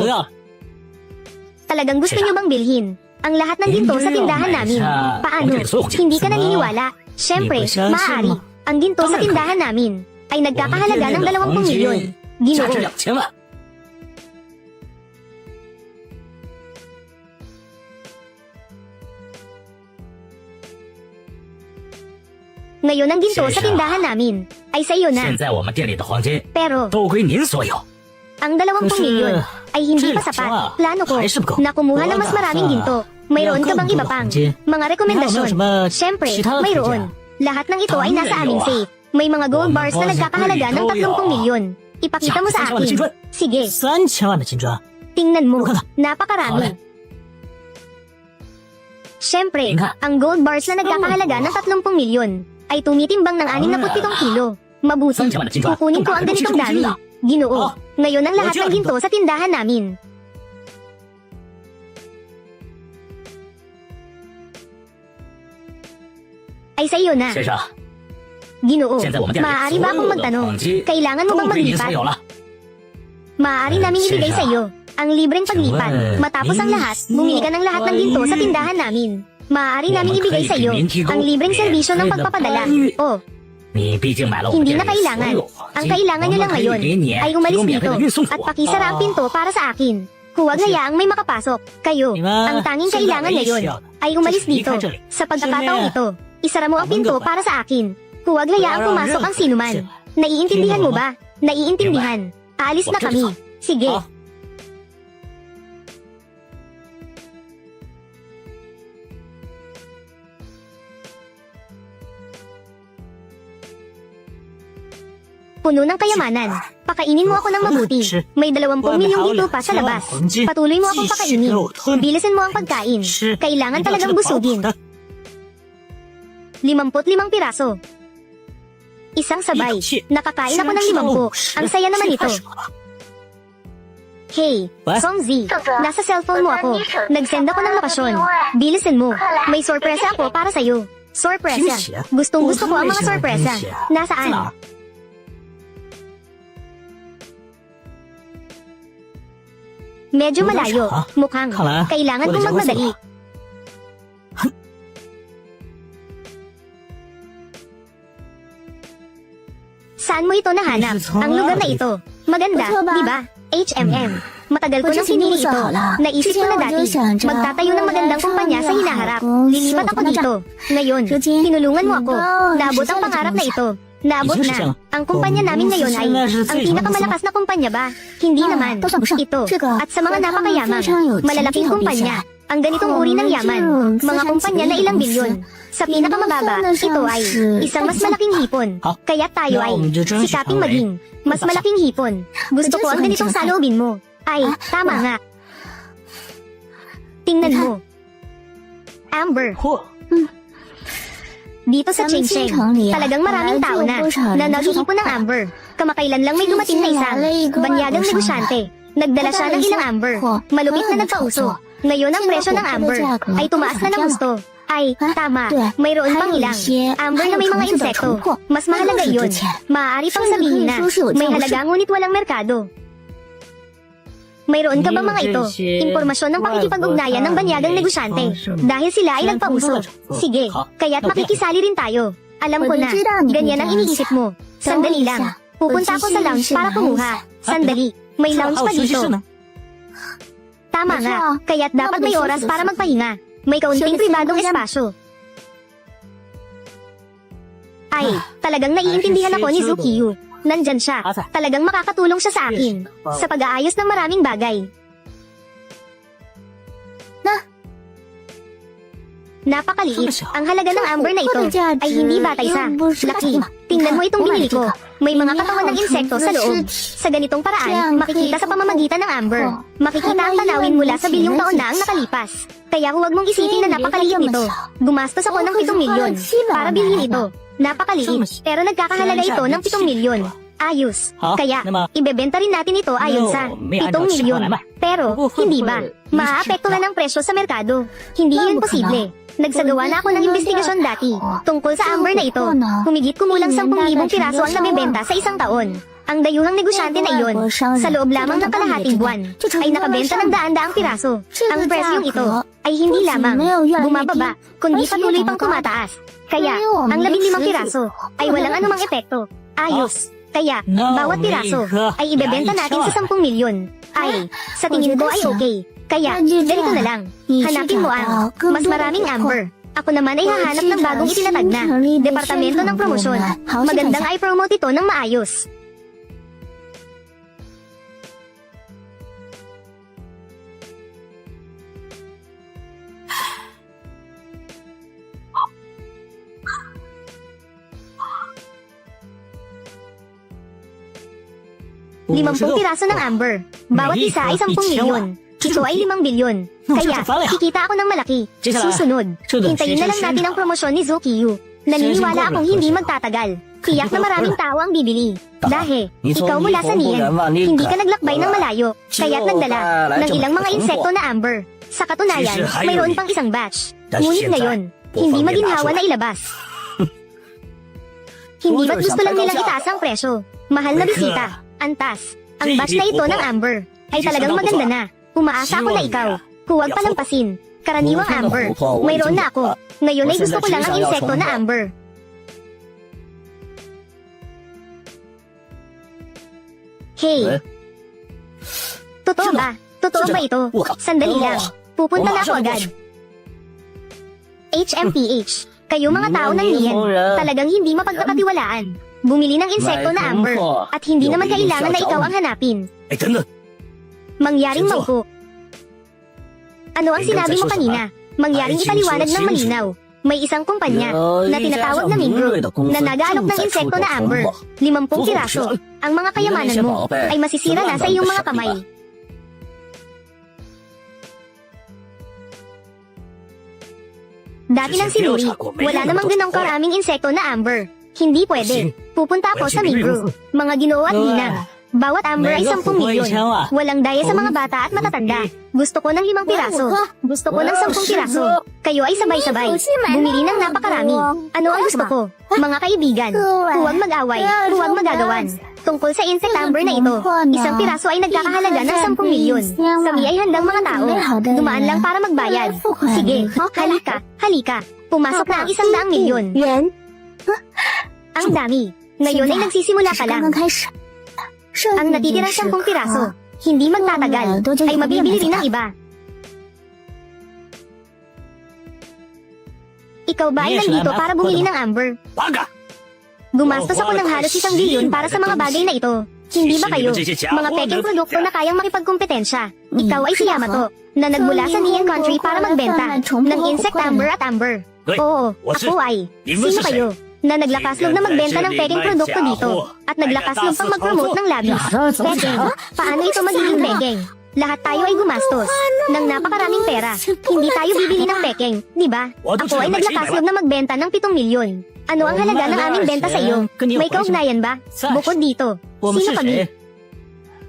Talagang gusto nyo bang bilhin ang lahat ng ginto sa tindahan namin? Paano? Hindi ka naniniwala? Siyempre, maaari. Ang ginto sa tindahan namin ay nagkakahalaga ng 20 milyon. Ginoo. Ngayon ang ginto sa tindahan namin ay sa iyo na. 现在我们店里的黄金 Pero, 都归您所有。 ang 20 milyon ay hindi pa sapat. Plano ko na kumuha ng mas maraming ginto. Mayroon ka bang iba pang mga rekomendasyon? Siyempre, mayroon. Lahat ng ito ay nasa aming safe. May mga gold bars na nagkakahalaga ng 30 milyon. Ipakita mo sa akin. Sige, 3000万的金砖， tingnan mo. Napakarami. Siyempre, ang gold bars na nagkakahalaga ng 30 milyon ay tumitimbang ng 67 kilo. Mabuti, kukunin ko ang ganitong dami. Ginoo, ngayon ang lahat ng ginto sa tindahan namin. Ay sa iyo na. 先生， Ginoo, 现在我们店里 maaari ba 所 akong 有的 magtanong? 黄金 Kailangan mo 都 bang 归您 maglipat? 所有了。 Maaari namin ibigay sa iyo ang libreng paglipat. Matapos ang lahat, bumili ka ng lahat ng ginto sa tindahan namin. Maaari namin ibigay sa iyo ang libreng serbisyo ng pagpapadala. O, 你毕竟买了我们 hindi 店 na 里所 kailangan. 有黄 Ang 金， kailangan 我 nyo 们 lang 可以 ngayon 给你 ay 提 umalis 供免费 dito 的运送服 at 务。 pakisara ang pinto para sa akin. Huwag hayaang may makapasok. Kayo, ang tanging kailangan ngayon ay umalis dito. Sa pagkakataong ito, isara mo ang pinto para sa akin. Huwag hayaang pumasok ang sinuman. Naiintindihan mo ba? Naiintindihan. Aalis na kami. Sige. Puno ng kayamanan. Pakainin mo ako ng mabuti. May 20 milyong ginto pa sa labas. Patuloy mo akong pakainin. Bilisan mo ang pagkain. Kailangan talagang busugin. 55 piraso. Isang sabay. Nakakain ako ng 50. Ang saya naman ito. Hey, What? Song Z, nasa cellphone mo ako. Nag-send ako ng lokasyon. Bilisan mo. May sorpresa ako para sa'yo. Sorpresa. Gustong gusto ko ang mga sorpresa. Nasaan? Medyo malayo. Mukhang kailangan kong magmadali. Saan mo ito nahanap? Ang lugar na ito. Maganda, di ba? HMM. Matagal ko nang pinili ito. Naisip ko na dati, magtatayo ng magandang kumpanya sa hinaharap. Lilipat ako dito. Ngayon, tinulungan mo ako. Naabot ang pangarap na ito. Naabot na. Ang kumpanya namin ngayon ay ang pinakamalakas na kumpanya ba? Hindi naman. Ito. At sa mga napakayamang, malalaking kumpanya. Ang ganitong uri ng yaman. Mga kumpanya na ilang bilyon. Sa pinakamababa, ito ay isang mas malaking hipon. Kaya tayo ay sikaping maging mas malaking hipon. Gusto ko ang ganitong saloobin mo. Ay, tama nga. Tingnan mo. Amber. Dito sa Ching Cheng, talagang maraming tao na naghihipon ng amber. Kamakailan lang may dumating na isang banyagang negosyante. Nagdala siya ng ilang amber. Malupit na nagpauso. Ngayon ang presyo ng amber ay tumaas na ng gusto. Ay, tama. Mayroon pang ilang amber na may mga insekto. Mas mahalaga iyon. Maaari pang sabihin na may halaga ngunit walang merkado. Mayroon ka ba mga ito? Impormasyon ng pakikipag-ugnayan ng banyagang negosyante. Dahil sila ay nagpauso. Sige, kaya't makikisali rin tayo. Alam ko na, ganyan ang iniisip mo. Sandali lang. Pupunta ako sa lounge para kumuha. Sandali, may lounge pa dito. Tama nga, kaya't dapat may oras para magpahinga. May kaunting pribadong espasyo. Ay, talagang naiintindihan ako ni Zukiyu. Nandyan siya. Talagang makakatulong siya sa akin. Sa pag-aayos ng maraming bagay. Napakaliit. Ang halaga ng amber na ito ay hindi batay sa laki. Tingnan mo itong binili ko. May mga katawan ng insekto sa loob. Sa ganitong paraan, makikita sa pamamagitan ng amber. Makikita ang tanawin mula sa bilyong taon na ang nakalipas. Kaya huwag mong isipin na napakaliit nito. Gumastos ako ng 7 milyon para bilhin ito. Napakaliit, pero nagkakahalaga ito ng 7 milyon. Ayos. Kaya, ibebenta rin natin ito ayon sa 7 milyon. Pero, hindi ba? Maaapektuhan ang presyo sa merkado. Hindi yun posible. Nagsagawa na ako ng investigasyon dati tungkol sa amber na ito. Humigit kumulang 10,000 piraso ang nabebenta sa isang taon. Ang dayuhang negosyante na iyon, sa loob lamang ng kalahating buwan, ay nakabenta ng daan-daang piraso. Ang presyong ito ay hindi lamang bumababa, kundi patuloy pang tumataas. Kaya, ang 15 piraso ay walang anumang epekto. Ayos. Kaya, bawat piraso ay ibebenta natin sa 10 milyon. Ay, sa tingin ko ay okay. Kaya, ganito na lang. Hanapin mo ang mas maraming amber. Ako naman ay hahanap ng bagong itinatag na departamento ng promosyon. Magandang i-promote ito ng maayos. Limampung piraso ng amber. Bawat isa ay 10 milyon. Ito ay 5 bilyon. Kaya, kikita ako ng malaki. Susunod, hintayin na lang natin ang promosyon ni Zukiyu. Naniniwala akong hindi magtatagal. Tiyak na maraming tao ang bibili. Dahil, ikaw mula sa Nien, hindi ka naglakbay ng malayo, kaya't nagdala ng ilang mga insekto na amber. Sa katunayan, mayroon pang isang batch. Ngunit ngayon, hindi maginhawa na ilabas. Hindi ba't gusto lang nilang itaas ang presyo? Mahal na bisita. Antas, ang batch na ito ng amber ay talagang maganda na. Umaasa ako na ikaw. Huwag palampasin. Karaniwang amber. Mayroon na ako. Ngayon ay gusto ko lang ang insekto na amber. Hey. Totoo ba? Totoo ba ito? Sandali lang. Pupunta na ako agad. HMPH. Kayo mga tao ng Nien, talagang hindi mapagkakatiwalaan. Bumili ng insekto na amber, at hindi naman kailangan na ikaw ang hanapin. Mangyaring mangko. Ano ang sinabi mo kanina? Mangyaring ipaliwanag ng malinaw. May isang kumpanya na tinatawag na Mingru na nag-aalok ng insekto na amber. 50 piraso. Ang mga kayamanan mo ay masisira na sa iyong mga kamay. Dati ng sinuri, wala namang ganong karaming insekto na amber. Hindi pwede. Pupunta ako sa Mingru. Mga ginoo at ginang. Bawat amber ay 10 milyon. 10,000 啊 Walang daya sa mga bata at matatanda. Gusto ko ng 5 piraso. Gusto ko ng 10 piraso. Kayo ay sabay-sabay. Bumili ng napakarami. Ano ang gusto ko? Mga kaibigan, huwag mag-away, huwag magagawan. Tungkol sa insect amber na ito, isang piraso ay nagkakahalaga ng 10 milyon. Kami ay handang mga tao. Dumaan lang para magbayad. Sige, halika. Pumasok na ang 100 milyon. Ang dami. Ngayon ay nagsisimula pa lang. Ang natitirang 10 piraso, hindi magtatagal, ay mabibili rin ng iba. Ikaw ba ay nandito para bumili ng amber? 八个， Gumastos ako ng halos 1 bilyon para sa mga bagay na ito. Hindi ba kayo? Mga peking produkto na kayang makipagkumpetensya. Ikaw ay si Yamato, na nagmula sa Nian Country para magbenta ng insect amber at amber. Oo, ako ay. Sino kayo? Na naglakaslog na magbenta ng peking produkto dito at naglakaslog pang mag-promote ng labis. Peking, paano ito magiging peking? Lahat tayo ay gumastos ng napakaraming pera. Hindi tayo bibili ng peking, di ba? Ako ay naglakaslog na magbenta ng 7 milyon. Ano ang halaga ng aming benta sa iyo? May kaugnayan ba? Bukod dito, 我们 sino 是 kami? 谁？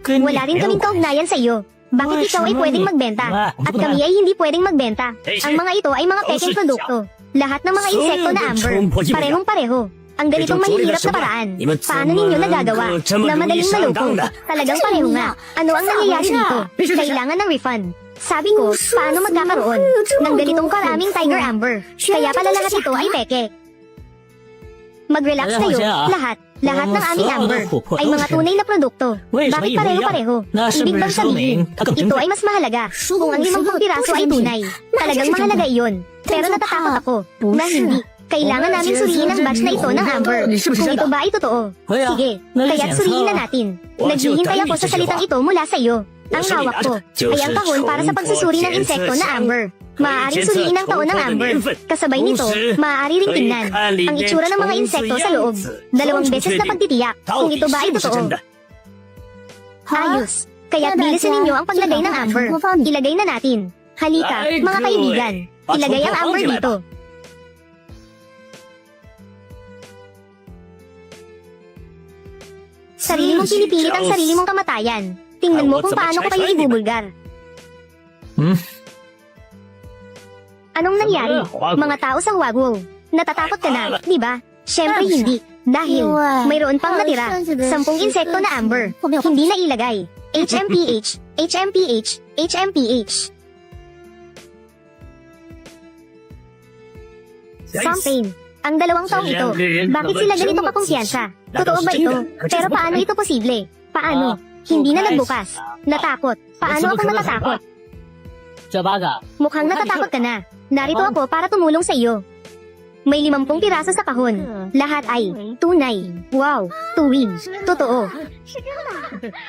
跟你 Wala rin 没有 kaming 关 kaugnayan sa iyo. Bakit ikaw ay pwedeng magbenta? At kami ay hindi pwedeng magbenta. Ang mga ito ay mga peking produkto. Lahat ng mga insekto na amber, parehong pareho. Ang ganitong mahihirap na paraan, paano ninyo nagagawa na madaling maloko? Talagang pareho nga. Ano ang nangyayari dito? Kailangan ng refund. Sabi ko, paano magkakaroon ng ganitong karaming tiger amber? Kaya pala lahat ito ay peke. Mag-relax kayo, lahat. Lahat ng aming amber ay mga tunay na produkto. Bakit pareho-pareho? Ibig bang sabihin, ito ay mas mahalaga kung ang 50 piraso ay tunay. Talagang mahalaga iyon. Pero natatakot ako na hindi. Kailangan namin suriin ang batch na ito ng amber. Kung ito ba ay totoo. Sige, kaya't suriin na natin. Naghihintay ako sa salitang ito mula sa iyo. Ang hawak ko ay ang kahon para sa pagsusuri ng insekto na amber. Maaaring suriin ang taon ng amber. Kasabay nito, maaari ring tingnan ang itsura ng mga insekto sa loob. 2 beses na pagtitiyak kung ito ba ay totoo. Ayos. Kaya't bilisan ninyo ang paglagay ng amber. Ilagay na natin. Halika, mga kaibigan. Ilagay ang amber dito. Sarili mong pinipilit ang sarili mong kamatayan. Tingnan mo kung paano ko kayo ibubulgar. Anong nangyari? Mga tao sa Huagwo. Natatakot ka na, di ba? Siyempre hindi. Dahil mayroon pang natira. 10 insekto na amber. Hindi na ilagay. HMPH. Something. Ang 2 taong ito, bakit sila ganito kakumpiyansa? Totoo ba ito? Pero paano ito posible? Paano? Hindi na nagbukas. Natakot. Paano ako matatakot? 这8个， Mukhang natatakot ka na. Narito ako para tumulong sa iyo. May 50 piraso sa kahon. Lahat ay tunay. Wow. Tuwid. Totoo.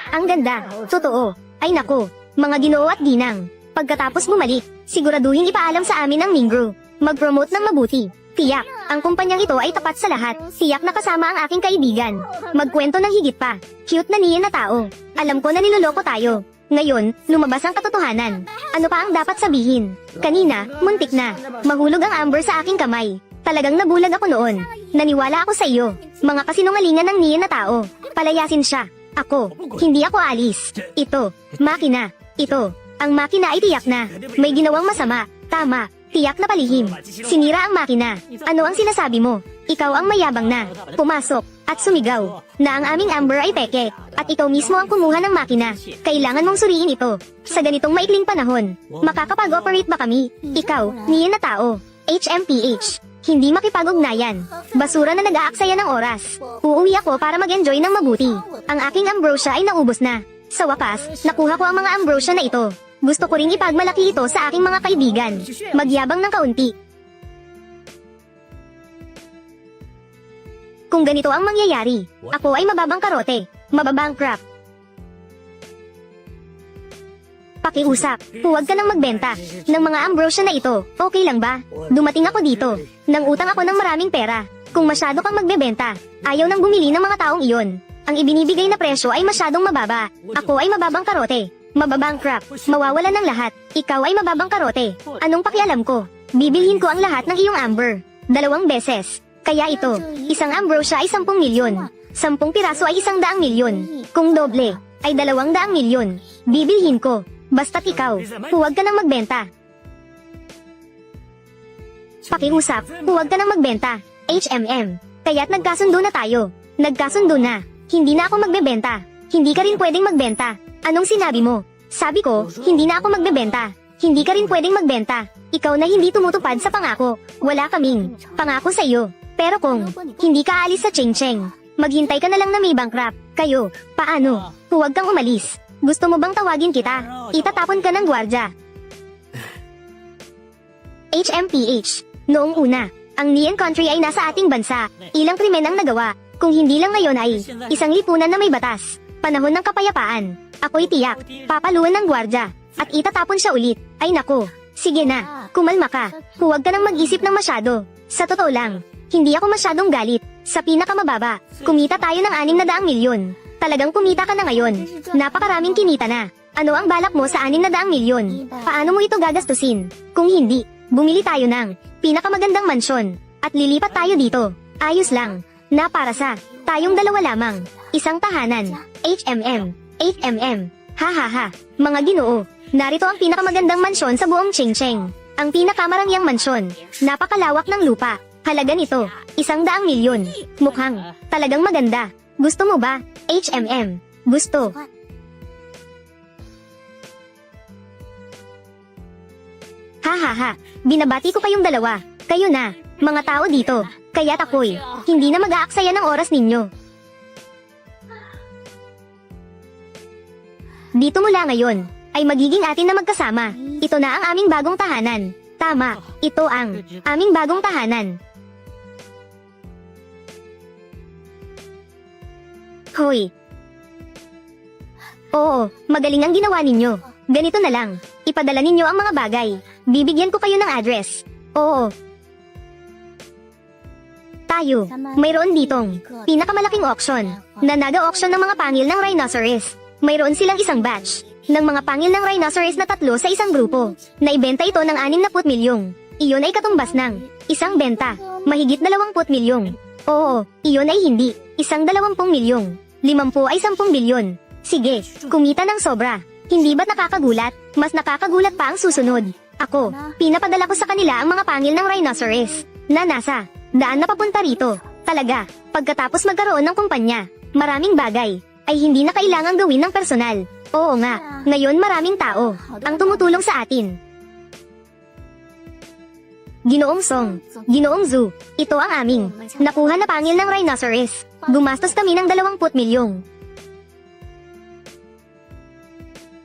Ang ganda. Totoo. Ay nako. Mga ginoo at ginang. Pagkatapos bumalik, siguraduhin ipaalam sa amin ang Mingru. Mag-promote ng mabuti. Tiyak, ang kumpanyang ito ay tapat sa lahat. Tiyak na kasama ang aking kaibigan. Magkwento ng higit pa. Cute na niya na tao. Alam ko na niloloko tayo. Ngayon, lumabas ang katotohanan. Ano pa ang dapat sabihin? Kanina, muntik na. Mahulog ang amber sa aking kamay. Talagang nabulag ako noon. Naniwala ako sa iyo. Mga kasinungalingan ng niya na tao. Palayasin siya. Ako. Hindi ako alis. Ito. Makina. Ito. Ang makina ay tiyak na. May ginawang masama. Tama. Tiyak na palihim. Sinira ang makina. Ano ang sinasabi mo? Ikaw ang mayabang na. Pumasok. At sumigaw. Na ang aming amber ay peke. At ikaw mismo ang kumuha ng makina. Kailangan mong suriin ito. Sa ganitong maikling panahon. Makakapag-operate ba kami? Ikaw, niya na tao. HMPH. Hindi makipag-ugnayan. Basura na nag-aaksaya ng oras. Uuwi ako para mag-enjoy ng mabuti. Ang aking ambrosia ay naubos na. Sa wakas, nakuha ko ang mga ambrosia na ito. Gusto ko ring ipagmalaki ito sa aking mga kaibigan. Magyabang ng kaunti. Kung ganito ang mangyayari, ako ay mababangkarote. Mababankrupt. Pakiusap, huwag ka nang magbenta ng mga ambrosia na ito. Okay lang ba? Dumating ako dito. Nang utang ako ng maraming pera. Kung masyado kang magbebenta, ayaw nang bumili ng mga taong iyon. Ang ibinibigay na presyo ay masyadong mababa. Ako ay mababangkarote. Mababankrupt. Mawawalan ng lahat. Ikaw ay mababangkarote. Anong pakialam ko? Bibilhin ko ang lahat ng iyong amber. 2 beses. Kaya ito, isang ambrosia ay 10 milyon. 10 piraso ay 100 milyon. Kung doble, ay 200 milyon. Bibilhin ko. Basta't ikaw, huwag ka nang magbenta. Pakiusap, huwag ka nang magbenta. HMM. Kaya't nagkasundo na tayo. Nagkasundo na. Hindi na ako magbebenta. Hindi ka rin pwedeng magbenta. Anong sinabi mo? Sabi ko, hindi na ako magbebenta. Hindi ka rin pwedeng magbenta. Ikaw na hindi tumutupad sa pangako. Wala kaming pangako sa iyo. Pero kung hindi ka alis sa Cheng Cheng, maghintay ka na lang na may bankrupt. Kayo, paano? Huwag kang umalis. Gusto mo bang tawagin kita? Itatapon ka ng gwardya. HMPH. Noong una, ang Nian Country ay nasa ating bansa. Ilang krimen ang nagawa. Kung hindi lang ngayon ay isang lipunan na may batas. Panahon ng kapayapaan. Ako'y tiyak, papaluan ng gwardya. At itatapon siya ulit. Ay nako, sige na, kumalma ka. Huwag ka nang mag-isip ng masyado. Sa totoo lang, hindi ako masyadong galit. Sa pinakamababa, kumita tayo ng 600 milyon. Talagang kumita ka na ngayon. Napakaraming kinita na. Ano ang balak mo sa 600 milyon? Paano mo ito gagastusin? Kung hindi, bumili tayo ng pinakamagandang mansyon. At lilipat tayo dito. Ayos lang. Na para sa tayong dalawa lamang. Isang tahanan. HMM. HMM. Ha. Mga ginoo. Narito ang pinakamagandang mansyon sa buong Cheng Cheng. Ang pinakamarangyang mansyon. Napakalawak ng lupa. Halaga nito, 100 milyon. Mukhang talagang maganda. Gusto mo ba? HMM. Gusto. Ha. Binabati ko kayong dalawa. Kayo na, mga tao dito. Kaya't ako'y hindi na mag-aaksaya ng oras ninyo. Dito mula ngayon, ay magiging atin na magkasama. Ito na ang aming bagong tahanan. Tama, ito ang aming bagong tahanan. Hoy. Oo, magaling ang ginawa ninyo. Ganito na lang, ipadala ninyo ang mga bagay. Bibigyan ko kayo ng address. Oo. Tayo, mayroon ditong pinakamalaking auction na naga-auction ng mga pangil ng rhinoceros. Mayroon silang isang batch ng mga pangil ng rhinoceros na 3 sa isang grupo. Naibenta ito ng 60 milyong. Iyon ay katumbas ng isang benta, mahigit 20 milyong. Oo, iyon ay hindi, 120 milyong. 50 ay 10 bilyon. Sige, kumita ng sobra. Hindi ba't nakakagulat? Mas nakakagulat pa ang susunod. Ako, pinapadala ko sa kanila ang mga pangil ng rhinoceros na nasa daan na papunta rito. Talaga, pagkatapos magkaroon ng kumpanya, maraming bagay ay hindi na kailangang gawin ng personal. Oo nga, ngayon maraming tao ang tumutulong sa atin. Ginoong Song, Ginoong Zhu, ito ang aming nakuha na pangil ng rhinoceros. Gumastos kami ng 20 milyong.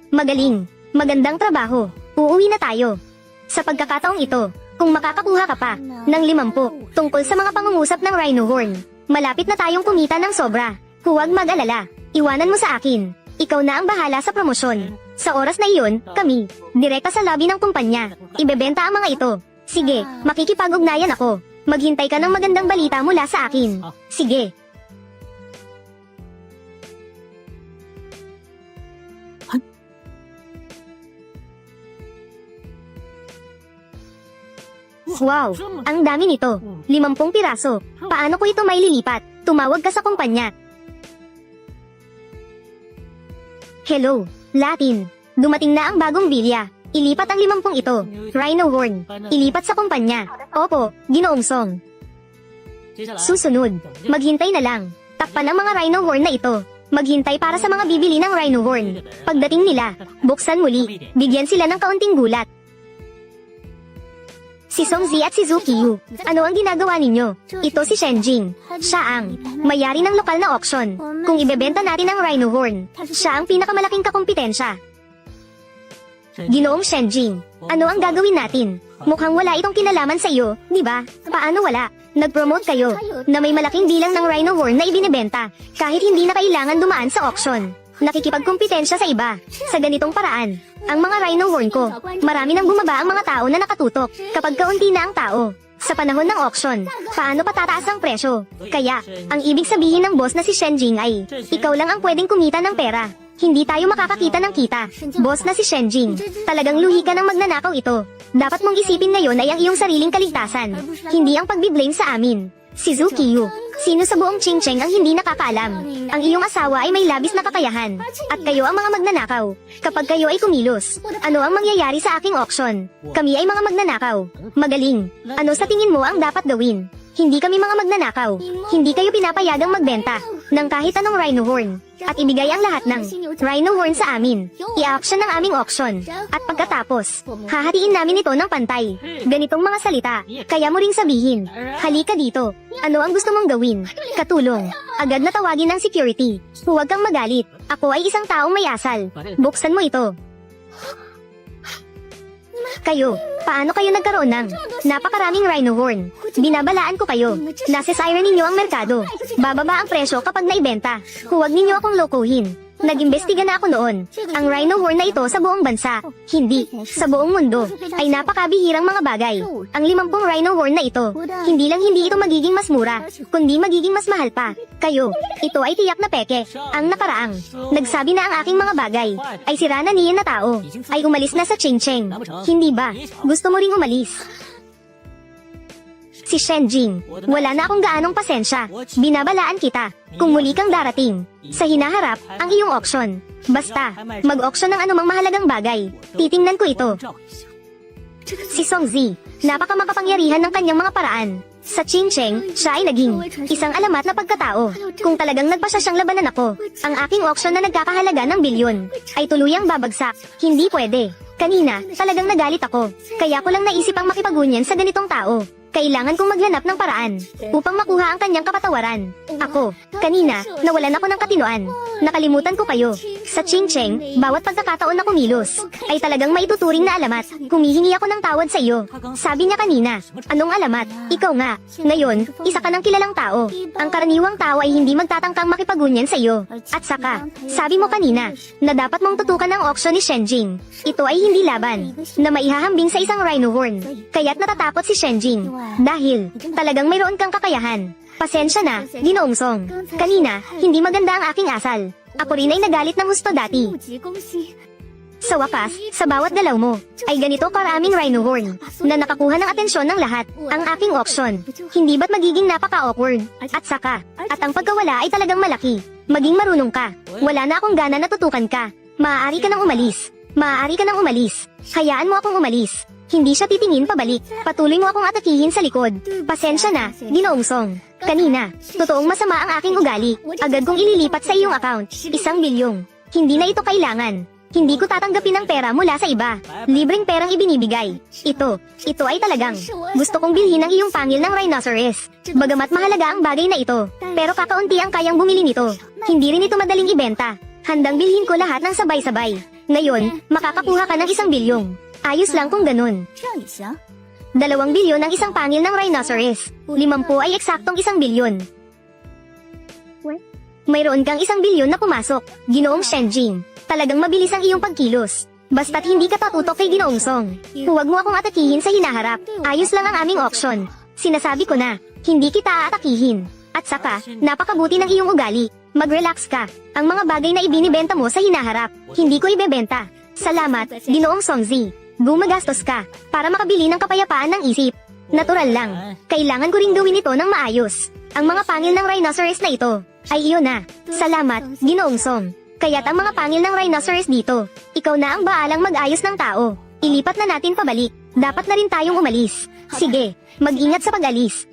Magaling, magandang trabaho. Uuwi na tayo. Sa pagkakataong ito, kung makakakuha ka pa ng 50 tungkol sa mga pangungusap ng Rhino Horn, malapit na tayong kumita ng sobra. Huwag mag-alala, iwanan mo sa akin. Ikaw na ang bahala sa promosyon. Sa oras na iyon, kami, direkta sa lobby ng kumpanya, ibebenta ang mga ito. Sige, makikipag-ugnayan ako. Maghintay ka ng magandang balita mula sa akin. Sige. Wow, ang dami nito. 50 piraso. Paano ko ito maililipat? Tumawag ka sa kumpanya. Hello, Latin. Dumating na ang bagong bilya. Ilipat ang 50 ito. Rhino Horn. Ilipat sa kumpanya. Opo, Ginoong Song. Susunod, maghintay na lang. Takpan ang mga Rhino Horn na ito. Maghintay para sa mga bibili ng Rhino Horn. Pagdating nila, buksan muli. Bigyan sila ng kaunting gulat. Si Song Zi at si Zhu Qiyu, ano ang ginagawa ninyo? Ito si Shen Jing. Siya ang may-ari ng lokal na auction. Kung ibebenta natin ang Rhino Horn, siya ang pinakamalaking kakumpetensya. Ginoong Shen Jing, ano ang gagawin natin? Mukhang wala itong kinalaman sa iyo, di ba? Paano wala? Nag-promote kayo na may malaking bilang ng Rhino Horn na ibinebenta kahit hindi na kailangan dumaan sa auction. Nakikipagkumpetensya sa iba. Sa ganitong paraan, ang mga Rhino Horn ko, marami nang bumaba ang mga tao na nakatutok kapag kaunti na ang tao. Sa panahon ng auction, paano patataas ang presyo? Kaya, ang ibig sabihin ng boss na si Shen Jing ay, ikaw lang ang pwedeng kumita ng pera. Hindi tayo makakakita ng kita. Boss na si Shen Jing, talagang luhi ka ng magnanakaw ito. Dapat mong isipin ngayon ay ang iyong sariling kaligtasan, hindi ang pagbiblame sa amin. Si Zhu Qiyu, Sino sa buong Qingcheng ang hindi nakakaalam? Ang iyong asawa ay may labis na kakayahan. At kayo ang mga magnanakaw. Kapag kayo ay kumilos, ano ang mangyayari sa aking auction? Kami ay mga magnanakaw. Magaling. Ano sa tingin mo ang dapat gawin? Hindi kami mga magnanakaw. Hindi kayo pinapayagang magbenta ng kahit anong rhino horn. At ibigay ang lahat ng rhino horn sa amin. I-auction ng aming auction. At pagkatapos, hahatiin namin ito ng pantay. Ganitong mga salita. Kaya mo ring sabihin, halika dito. Ano ang gusto mong gawin? Katulong. Agad na tawagin ng security. Huwag kang magalit. Ako ay isang taong may asal. Buksan mo ito. Kayo, paano kayo nagkaroon ng napakaraming rhino horn? Binabalaan ko kayo. Nasa siren ninyo ang merkado. Bababa ang presyo kapag naibenta. Huwag ninyo akong lokohin. Nag-imbestiga na ako noon. Ang rhino horn na ito sa buong bansa, hindi, sa buong mundo, ay napakabihirang mga bagay. Ang 50 rhino horn na ito, hindi lang hindi ito magiging mas mura, kundi magiging mas mahal pa. Kayo, ito ay tiyak na peke. Ang nakaraang, nagsabi na ang aking mga bagay, ay sira na niyan na tao, ay umalis na sa Qingcheng. Hindi ba? Gusto mo ring umalis? Si Shen Jing, wala na akong gaanong pasensya. Binabalaan kita. Kung muli kang darating, sa hinaharap, ang iyong auction. Basta, mag-auction ng anumang mahalagang bagay. Titingnan ko ito. Si Song Zi, napakamakapangyarihan ng kanyang mga paraan. Sa Qingcheng, siya ay naging isang alamat na pagkatao. Kung talagang nagpasya siyang labanan ako, ang aking auction na nagkakahalaga ng bilyon, ay tuluyang babagsak. Hindi pwede. Kanina, talagang nagalit ako. Kaya ko lang naisip ang makipagunyan sa ganitong tao. Kailangan kong maghanap ng paraan upang makuha ang kanyang kapatawaran. Ako, kanina, nawalan ako ng katinoan. Nakalimutan ko kayo. Sa Qingcheng, bawat pagkakataon na kumilos, ay talagang maituturing na alamat. Humihingi ako ng tawad sa iyo. Sabi niya kanina, anong alamat? Ikaw nga. Ngayon, isa ka ng kilalang tao. Ang karaniwang tao ay hindi magtatangkang makipagunyan sa iyo. At saka, sabi mo kanina, na dapat mong tutukan ang auction ni Shen Jing. Ito ay hindi laban, na maihahambing sa isang rhino horn. Kaya't natatakot si Shen Jing. Dahil, talagang mayroon kang kakayahan. Pasensya na, Ginoong Song. Kanina, hindi maganda ang aking asal. Ako rin ay nagalit ng husto dati. Sa wakas, sa bawat galaw mo, ay ganito karaming rhino horn, na nakakuha ng atensyon ng lahat, ang aking auction. Hindi ba't magiging napaka-awkward? At saka, at ang pagkawala ay talagang malaki. Maging marunong ka. Wala na akong gana na tutukan ka. Maaari ka nang umalis. Maaari ka nang umalis. Hayaan mo akong umalis. Hindi siya titingin pabalik. Patuloy mo akong atakihin sa likod. Pasensya na, Ginoong Song. Kanina, totoong masama ang aking ugali. Agad kong ililipat sa iyong account, 1 bilyong. Hindi na ito kailangan. Hindi ko tatanggapin ang pera mula sa iba. Libreng perang ibinibigay. Ito ay talagang. Gusto kong bilhin ang iyong pangil ng rhinoceros. Bagamat mahalaga ang bagay na ito, pero kakaunti ang kayang bumili nito. Hindi rin ito madaling ibenta. Handang bilhin ko lahat ng sabay-sabay. Ngayon, makakakuha ka ng 1 bilyong. Ayos lang kung ganun. 2 bilyon ang isang pangil ng rhinoceros. 50 ay eksaktong 1 bilyon. Mayroon kang 1 bilyon na pumasok, Ginoong Shen Jing. Talagang mabilis ang iyong pagkilos. Basta't hindi ka tatutok kay Ginoong Song. Huwag mo akong atakihin sa hinaharap. Ayos lang ang aming auction. Sinasabi ko na, hindi kita aatakihin. At saka, napakabuti ng iyong ugali. Mag-relax ka. Ang mga bagay na ibinibenta mo sa hinaharap, hindi ko ibebenta. Salamat, Ginoong Songzi. Gumagastos ka, para makabili ng kapayapaan ng isip. Natural lang. Kailangan ko ring gawin ito ng maayos. Ang mga pangil ng rhinoceros na ito, ay iyon na. Salamat, Ginoong Song. Kaya't ang mga pangil ng rhinoceros dito, ikaw na ang baalang mag-ayos ng tao. Ilipat na natin pabalik. Dapat na rin tayong umalis. Sige, mag-ingat sa pag-alis.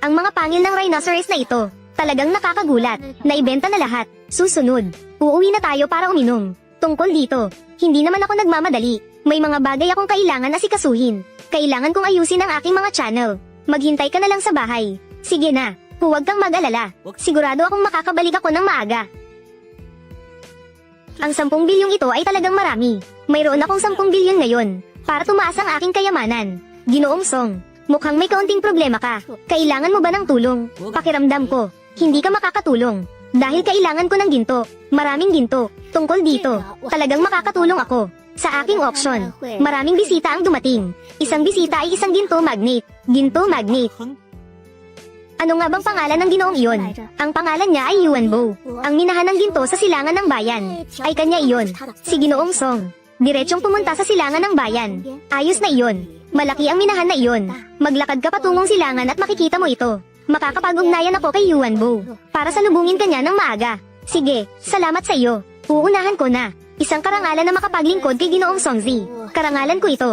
Ang mga pangil ng rhinoceros na ito, talagang nakakagulat. Naibenta na lahat. Susunod, uuwi na tayo para uminom. Tungkol dito, hindi naman ako nagmamadali. May mga bagay akong kailangan asikasuhin. Kailangan kong ayusin ang aking mga channel. Maghintay ka na lang sa bahay. Sige na, huwag kang mag-alala. Sigurado akong makakabalik ako ng maaga. Ang 10 bilyong ito ay talagang marami. Mayroon akong 10 bilyon ngayon, para tumaas ang aking kayamanan. Ginoong Song, mukhang may kaunting problema ka. Kailangan mo ba ng tulong? Pakiramdam ko, hindi ka makakatulong. Dahil kailangan ko ng ginto, maraming ginto. Tungkol dito, talagang makakatulong ako. Sa aking auction, maraming bisita ang dumating. Isang bisita ay isang ginto magnet. Ginto magnet. Ano nga bang pangalan ng ginoong iyon? Ang pangalan niya ay Yuan Bo. Ang minahan ng ginto sa silangan ng bayan. Ay kanya iyon. Si Ginoong Song. Diretsong pumunta sa silangan ng bayan. Ayos na iyon. Malaki ang minahan na iyon. Maglakad ka patungong silangan at makikita mo ito. Makakapag-ugnayan ako kay Yuan Bo para salubungin ka niya ng maaga. Sige, salamat sa iyo. Uunahan ko na. Isang karangalan na makapaglingkod kay Ginoong Songzi. Karangalan ko ito.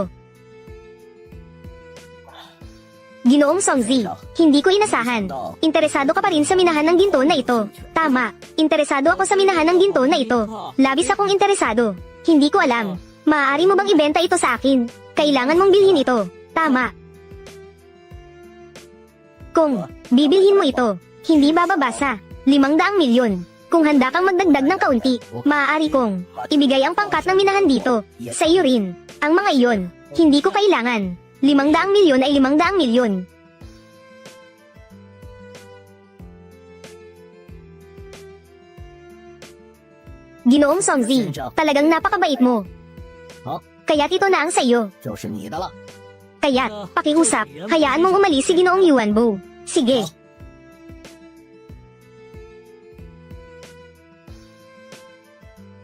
Ginoong Songzi, hindi ko inasahan. Interesado ka pa rin sa minahan ng ginto na ito. Tama, interesado ako sa minahan ng ginto na ito. Labis akong interesado. Hindi ko alam. Maaari mo bang ibenta ito sa akin? Kailangan mong bilhin ito. Tama. Kung bibilhin mo ito, hindi bababa sa 500 milyon. Kung handa kang magdagdag ng kaunti, maaari kong ibigay ang pangkat ng minahan dito. Sa iyo rin. Ang mga iyon, hindi ko kailangan. 500 milyon ay 500 milyon. Ginoong Songzi, talagang napakabait mo. Kaya't ito na ang sa iyo. 就是你的了。 Kaya't, pakiusap, hayaan mong umalis si Ginoong Yuan Bo. Sige.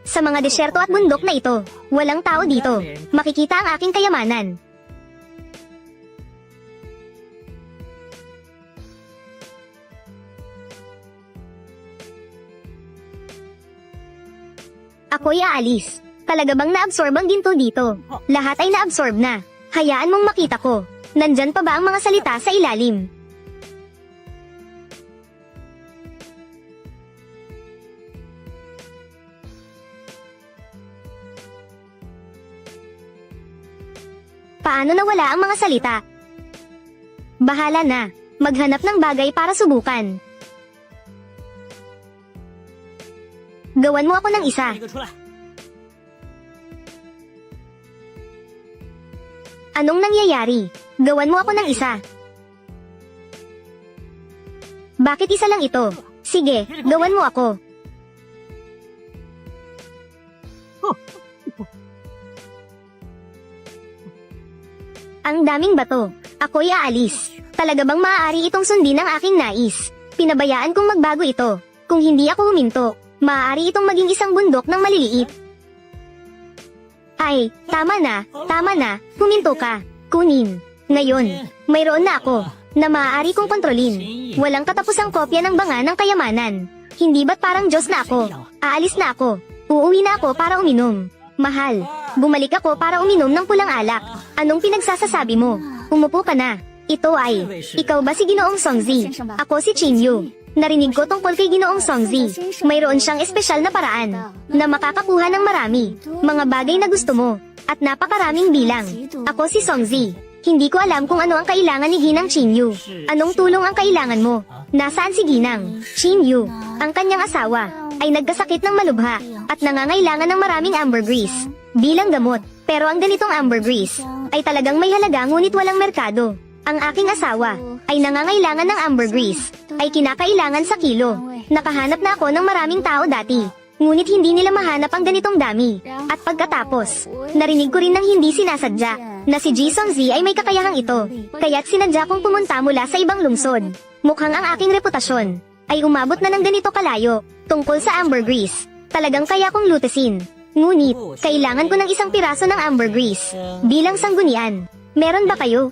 Sa mga desyerto at bundok na ito, walang tao dito. Makikita ang aking kayamanan. Ako'y aalis. Talaga bang na-absorb ang ginto dito? Lahat ay na-absorb na. Hayaan mong makita ko. Nandyan pa ba ang mga salita sa ilalim? Paano nawala ang mga salita? Bahala na. Maghanap ng bagay para subukan. Gawan mo ako ng isa. 一个出来。 Anong nangyayari? Gawan mo ako ng isa. Bakit isa lang ito? Sige, gawan mo ako. Ang daming bato. Ako'y aalis. Talaga bang maaari itong sundin ang aking nais? Pinabayaan kong magbago ito. Kung hindi ako huminto, maaari itong maging isang bundok ng maliliit. Ay, tama na, huminto ka, kunin. Ngayon, mayroon na ako, na maaari kong kontrolin. Walang katapusang kopya ng banga ng kayamanan. Hindi ba't parang Diyos na ako? Aalis na ako, uuwi na ako para uminom. Mahal, bumalik ako para uminom ng pulang alak. Anong pinagsasasabi mo? Umupo ka na. Ito ay, ikaw ba si Ginoong Songzi? Ako si Chinyu. Narinig ko tungkol kay Ginoong Songzi. Mayroon siyang espesyal na paraan na makakakuha ng marami, mga bagay na gusto mo, at napakaraming bilang. Ako si Songzi. Hindi ko alam kung ano ang kailangan ni Ginang Chinyu. Anong tulong ang kailangan mo? Nasaan si Ginang Chinyu? Ang kanyang asawa ay nagkasakit ng malubha at nangangailangan ng maraming ambergris bilang gamot. Pero ang ganitong ambergris ay talagang may halaga ngunit walang merkado. Ang aking asawa ay nangangailangan ng ambergris, ay kinakailangan sa kilo. Nakahanap na ako ng maraming tao dati, ngunit hindi nila mahanap ang ganitong dami. At pagkatapos, narinig ko rin ng hindi sinasadya, na si Ji Songzi ay may kakayahang ito, kaya't sinadya kong pumunta mula sa ibang lungsod. Mukhang ang aking reputasyon ay umabot na ng ganito kalayo, tungkol sa ambergris. Talagang kaya kong lutesin. Ngunit, kailangan ko ng isang piraso ng ambergris, bilang sanggunian. Meron ba kayo?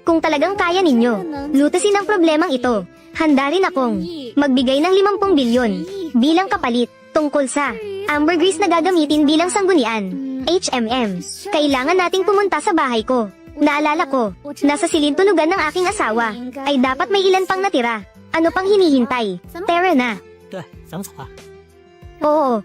Kung talagang kaya ninyo, lutasin ang problemang ito. Handa rin akong magbigay ng 50 bilyon bilang kapalit tungkol sa ambergris na gagamitin bilang sanggunian. HMM, kailangan nating pumunta sa bahay ko. Naalala ko, nasa silid tulugan ng aking asawa, ay dapat may ilan pang natira. Ano pang hinihintay? Tara na. 对，咱们走吧。 Oo.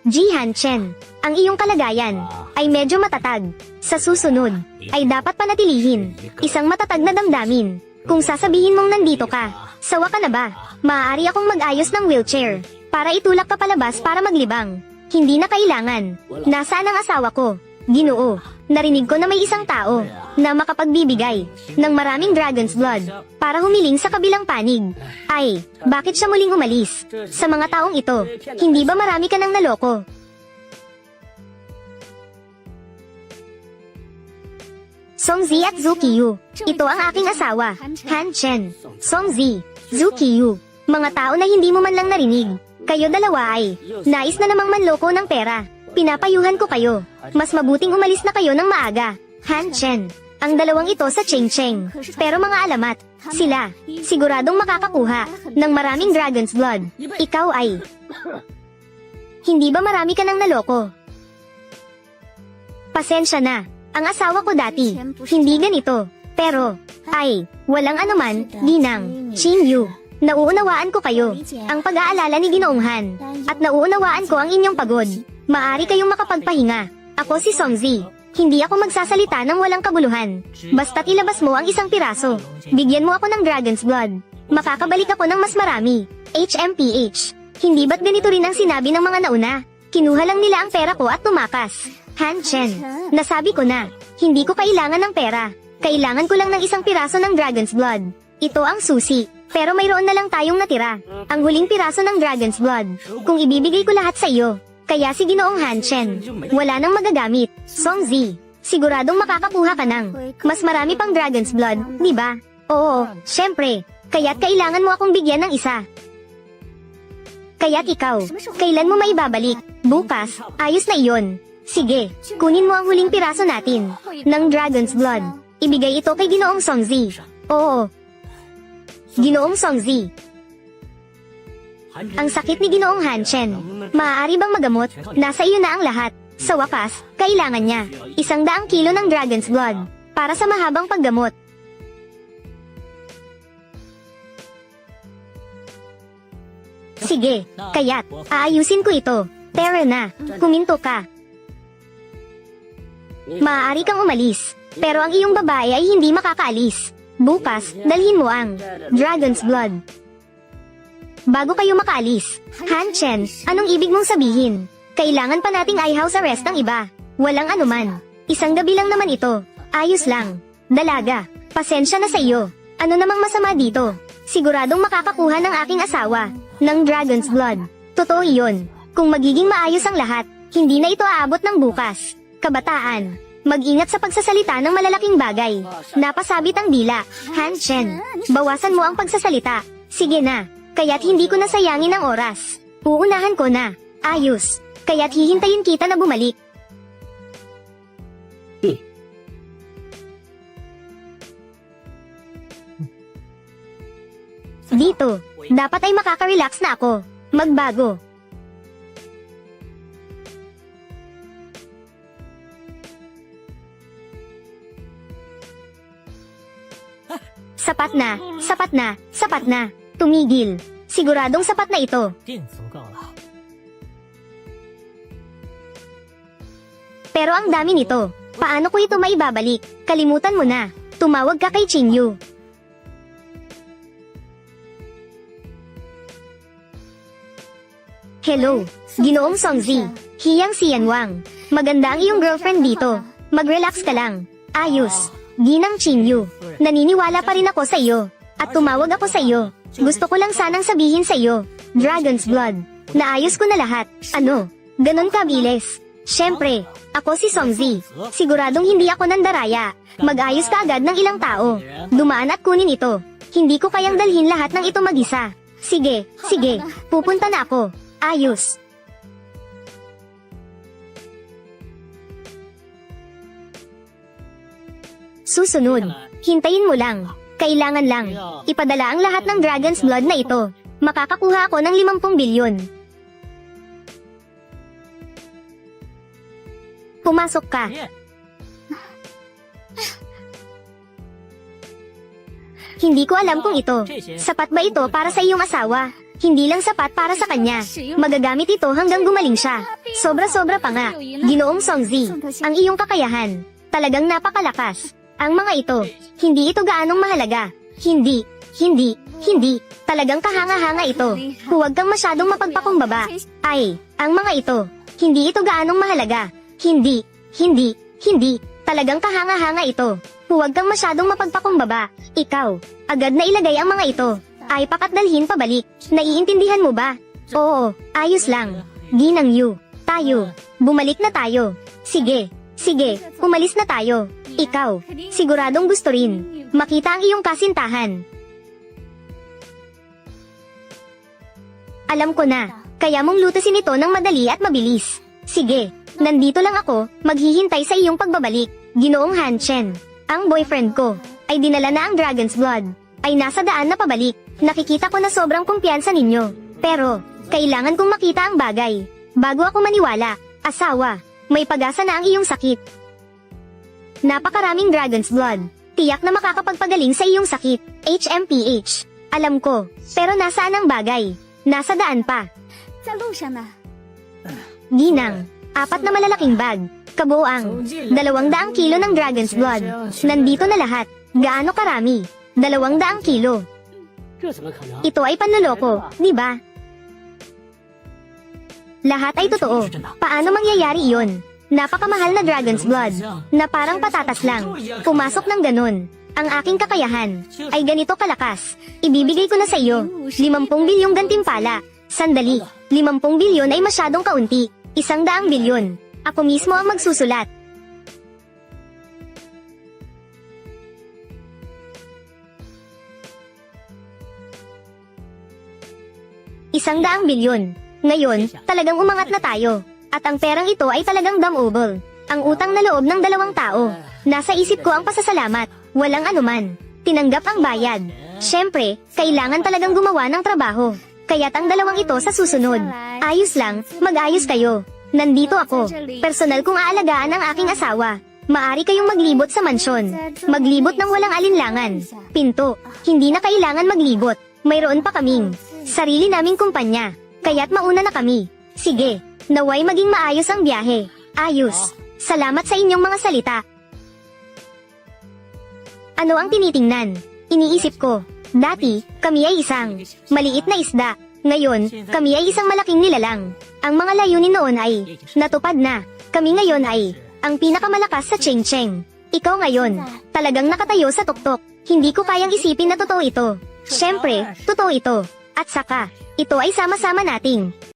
Jihan Chen, ang iyong kalagayan ay medyo matatag. Sa susunod, ay dapat panatilihin isang matatag na damdamin. Kung sasabihin mong nandito ka, sawa ka na ba? Maaari akong mag-ayos ng wheelchair para itulak ka palabas para maglibang. Hindi na kailangan. Nasaan ang asawa ko? Ginoo, narinig ko na may isang tao na makapagbibigay ng maraming dragon's blood para humiling sa kabilang panig. Ay, bakit siya muling umalis? Sa mga taong ito, hindi ba marami ka nang naloko? Songzi at Zukiyu. Ito ang aking asawa, Han Chen. Songzi, Zukiyu. Mga tao na hindi mo man lang narinig. Kayo dalawa ay, nais na namang manloko ng pera. Pinapayuhan ko kayo. Mas mabuting umalis na kayo ng maaga. Han Chen. Ang dalawang ito sa Cheng Cheng. Pero mga alamat, sila, siguradong makakakuha ng maraming dragon's blood. Ikaw ay... Hindi ba marami ka nang naloko? Pasensya na. Ang asawa ko dati, hindi ganito. Pero, ay, walang anuman, Ginang, Qin Yu. Nauunawaan ko kayo, ang pag-aalala ni Ginoong Han. At nauunawaan ko ang inyong pagod. Maari kayong makapagpahinga. Ako si Songzi. Hindi ako magsasalita ng walang kabuluhan. Basta't ilabas mo ang isang piraso. Bigyan mo ako ng dragon's blood. Makakabalik ako ng mas marami. HMPH. Hindi ba't ganito rin ang sinabi ng mga nauna? Kinuha lang nila ang pera ko at tumakas. Han Chen. Nasabi ko na, hindi ko kailangan ng pera. Kailangan ko lang ng isang piraso ng dragon's blood. Ito ang susi. Pero mayroon na lang tayong natira. Ang huling piraso ng dragon's blood. Kung ibibigay ko lahat sa iyo. Kaya si Ginoong Han Chen, wala nang magagamit. Songzi, siguradong makakakuha ka ng mas marami pang dragon's blood, di ba? Oo, syempre. Kaya't kailangan mo akong bigyan ng isa. Kaya't ikaw, kailan mo maibabalik? Bukas, ayos na iyon. Sige, kunin mo ang huling piraso natin ng dragon's blood. Ibigay ito kay Ginoong Songzi. Oo. Ginoong Songzi. Ang sakit ni Ginoong Han Chen. Maaari bang magamot? Nasa iyo na ang lahat. Sa wakas, kailangan niya 100 kilo ng dragon's blood para sa mahabang paggamot. Sige, kaya't aayusin ko ito. Tara na, kuminto ka. Maaari kang umalis, pero ang iyong babae ay hindi makakaalis. Bukas, dalhin mo ang dragon's blood. Bago kayo makaalis, Han Chen, anong ibig mong sabihin? Kailangan pa nating i-house arrest ang iba. Walang anuman. Isang gabi lang naman ito. Ayos lang. Dalaga, pasensya na sa iyo. Ano namang masama dito? Siguradong makakakuha ng aking asawa ng dragon's blood. Totoo iyon. Kung magiging maayos ang lahat, hindi na ito aabot ng bukas. Kabataan, mag-ingat sa pagsasalita ng malalaking bagay. Napasabit ang dila. Han Chen, bawasan mo ang pagsasalita. Sige na. Kaya't hindi ko nasayangin ang oras. Uunahan ko na. Ayos. Kaya't hihintayin kita na bumalik. Dito, dapat ay makaka-relax na ako. Magbago. Sapat na, sapat na, sapat na. Tumigil. Siguradong sapat na ito. 定足够了。 Pero ang dami nito. Paano ko ito maibabalik? Kalimutan mo na. Tumawag ka kay Qin Yu. Hello, Ginoong Songzi. Hiyang Xian Wang. Maganda ang iyong girlfriend dito. Mag-relax ka lang. Ayos. Ginang Qin Yu. Naniniwala pa rin ako sa iyo. At tumawag ako sa iyo. Gusto ko lang sanang sabihin sa iyo. Dragon's blood. Naayos ko na lahat. Ano? Ganon ka bilis. Siyempre, ako si Songzi. Siguradong hindi ako nandaraya. Mag-ayos ka agad ng ilang tao. Dumaan at kunin ito. Hindi ko kayang dalhin lahat ng ito mag-isa. Sige, sige. Pupunta na ako. Ayos. Susunod. Hintayin mo lang. Kailangan lang. Ipadala ang lahat ng dragon's blood na ito. Makakakuha ako ng 50 bilyon. Pumasok ka. Hindi ko alam kung ito. Sapat ba ito para sa iyong asawa? Hindi lang sapat para sa kanya. Magagamit ito hanggang gumaling siya. Sobra-sobra pa nga. Ginoong Songzi, ang iyong kakayahan. Talagang napakalakas. Ang mga ito, hindi ito gaanong mahalaga. Hindi. Talagang kahanga-hanga ito. Huwag kang masyadong mapagpakumbaba. Ay, ang mga ito, hindi ito gaanong mahalaga. Hindi. Talagang kahanga-hanga ito. Huwag kang masyadong mapagpakumbaba. Ikaw, agad na ilagay ang mga ito. Ay pakatdalhin pabalik. Naiintindihan mo ba? Oo, ayos lang. Ginang Yu, tayo. Bumalik na tayo. Sige, umalis na tayo. Ikaw, siguradong gusto rin makita ang iyong kasintahan. Alam ko na. Kaya mong lutasin ito ng madali at mabilis. Sige, nandito lang ako, maghihintay sa iyong pagbabalik. Ginoong Hanchen. Ang boyfriend ko ay dinala na ang Dragon's Blood. Ay nasa daan na pabalik. Nakikita ko na sobrang kumpiyansa ninyo. Pero, kailangan kong makita ang bagay. Bago ako maniwala, asawa, may pag-asa na ang iyong sakit. Napakaraming Dragon's Blood. Tiyak na makakapagpagaling sa iyong sakit. HMPH. Alam ko, pero nasaan ang bagay? Nasa daan pa. 在路上呢。 Ginang, 4 na malalaking bag. Kabuang, 200 kilo ng Dragon's Blood. Nandito na lahat. Gaano karami? 200 kilo. 这怎么可能？ Ito ay panloloko, di ba? Lahat ay totoo. Paano mangyayari iyon? Napakamahal na Dragon's Blood, na parang patatas lang. Pumasok ng ganun. Ang aking kakayahan ay ganito kalakas. Ibibigay ko na sa iyo, 50 bilyong gantimpala. Sandali, 50 bilyon ay masyadong kaunti. 100 bilyon. Ako mismo ang magsusulat. ₱100 bilyon. Ngayon, talagang umangat na tayo. At ang perang ito ay talagang damable. Ang utang na loob ng 2 tao. Nasa isip ko ang pasasalamat. Walang anuman. Tinanggap ang bayad. Siyempre, kailangan talagang gumawa ng trabaho. Kaya't ang 2 ito sa susunod. Ayos lang, mag-ayos kayo. Nandito ako. Personal kong aalagaan ang aking asawa. Maari kayong maglibot sa mansyon. Maglibot ng walang alinlangan. Pinto. Hindi na kailangan maglibot. Mayroon pa kaming sarili naming kumpanya. Kaya't mauna na kami. Sige, naway maging maayos ang biyahe. Ayos. Salamat sa inyong mga salita. Ano ang tinitingnan? Iniisip ko. Dati, kami ay isang maliit na isda. Ngayon, kami ay isang malaking nilalang. Ang mga layunin noon ay natupad na. Kami ngayon ay ang pinakamalakas sa Cheng Cheng. Ikaw ngayon, talagang nakatayo sa tuktok. Hindi ko kayang isipin na totoo ito. Siyempre, totoo ito. At saka, ito ay sama-sama nating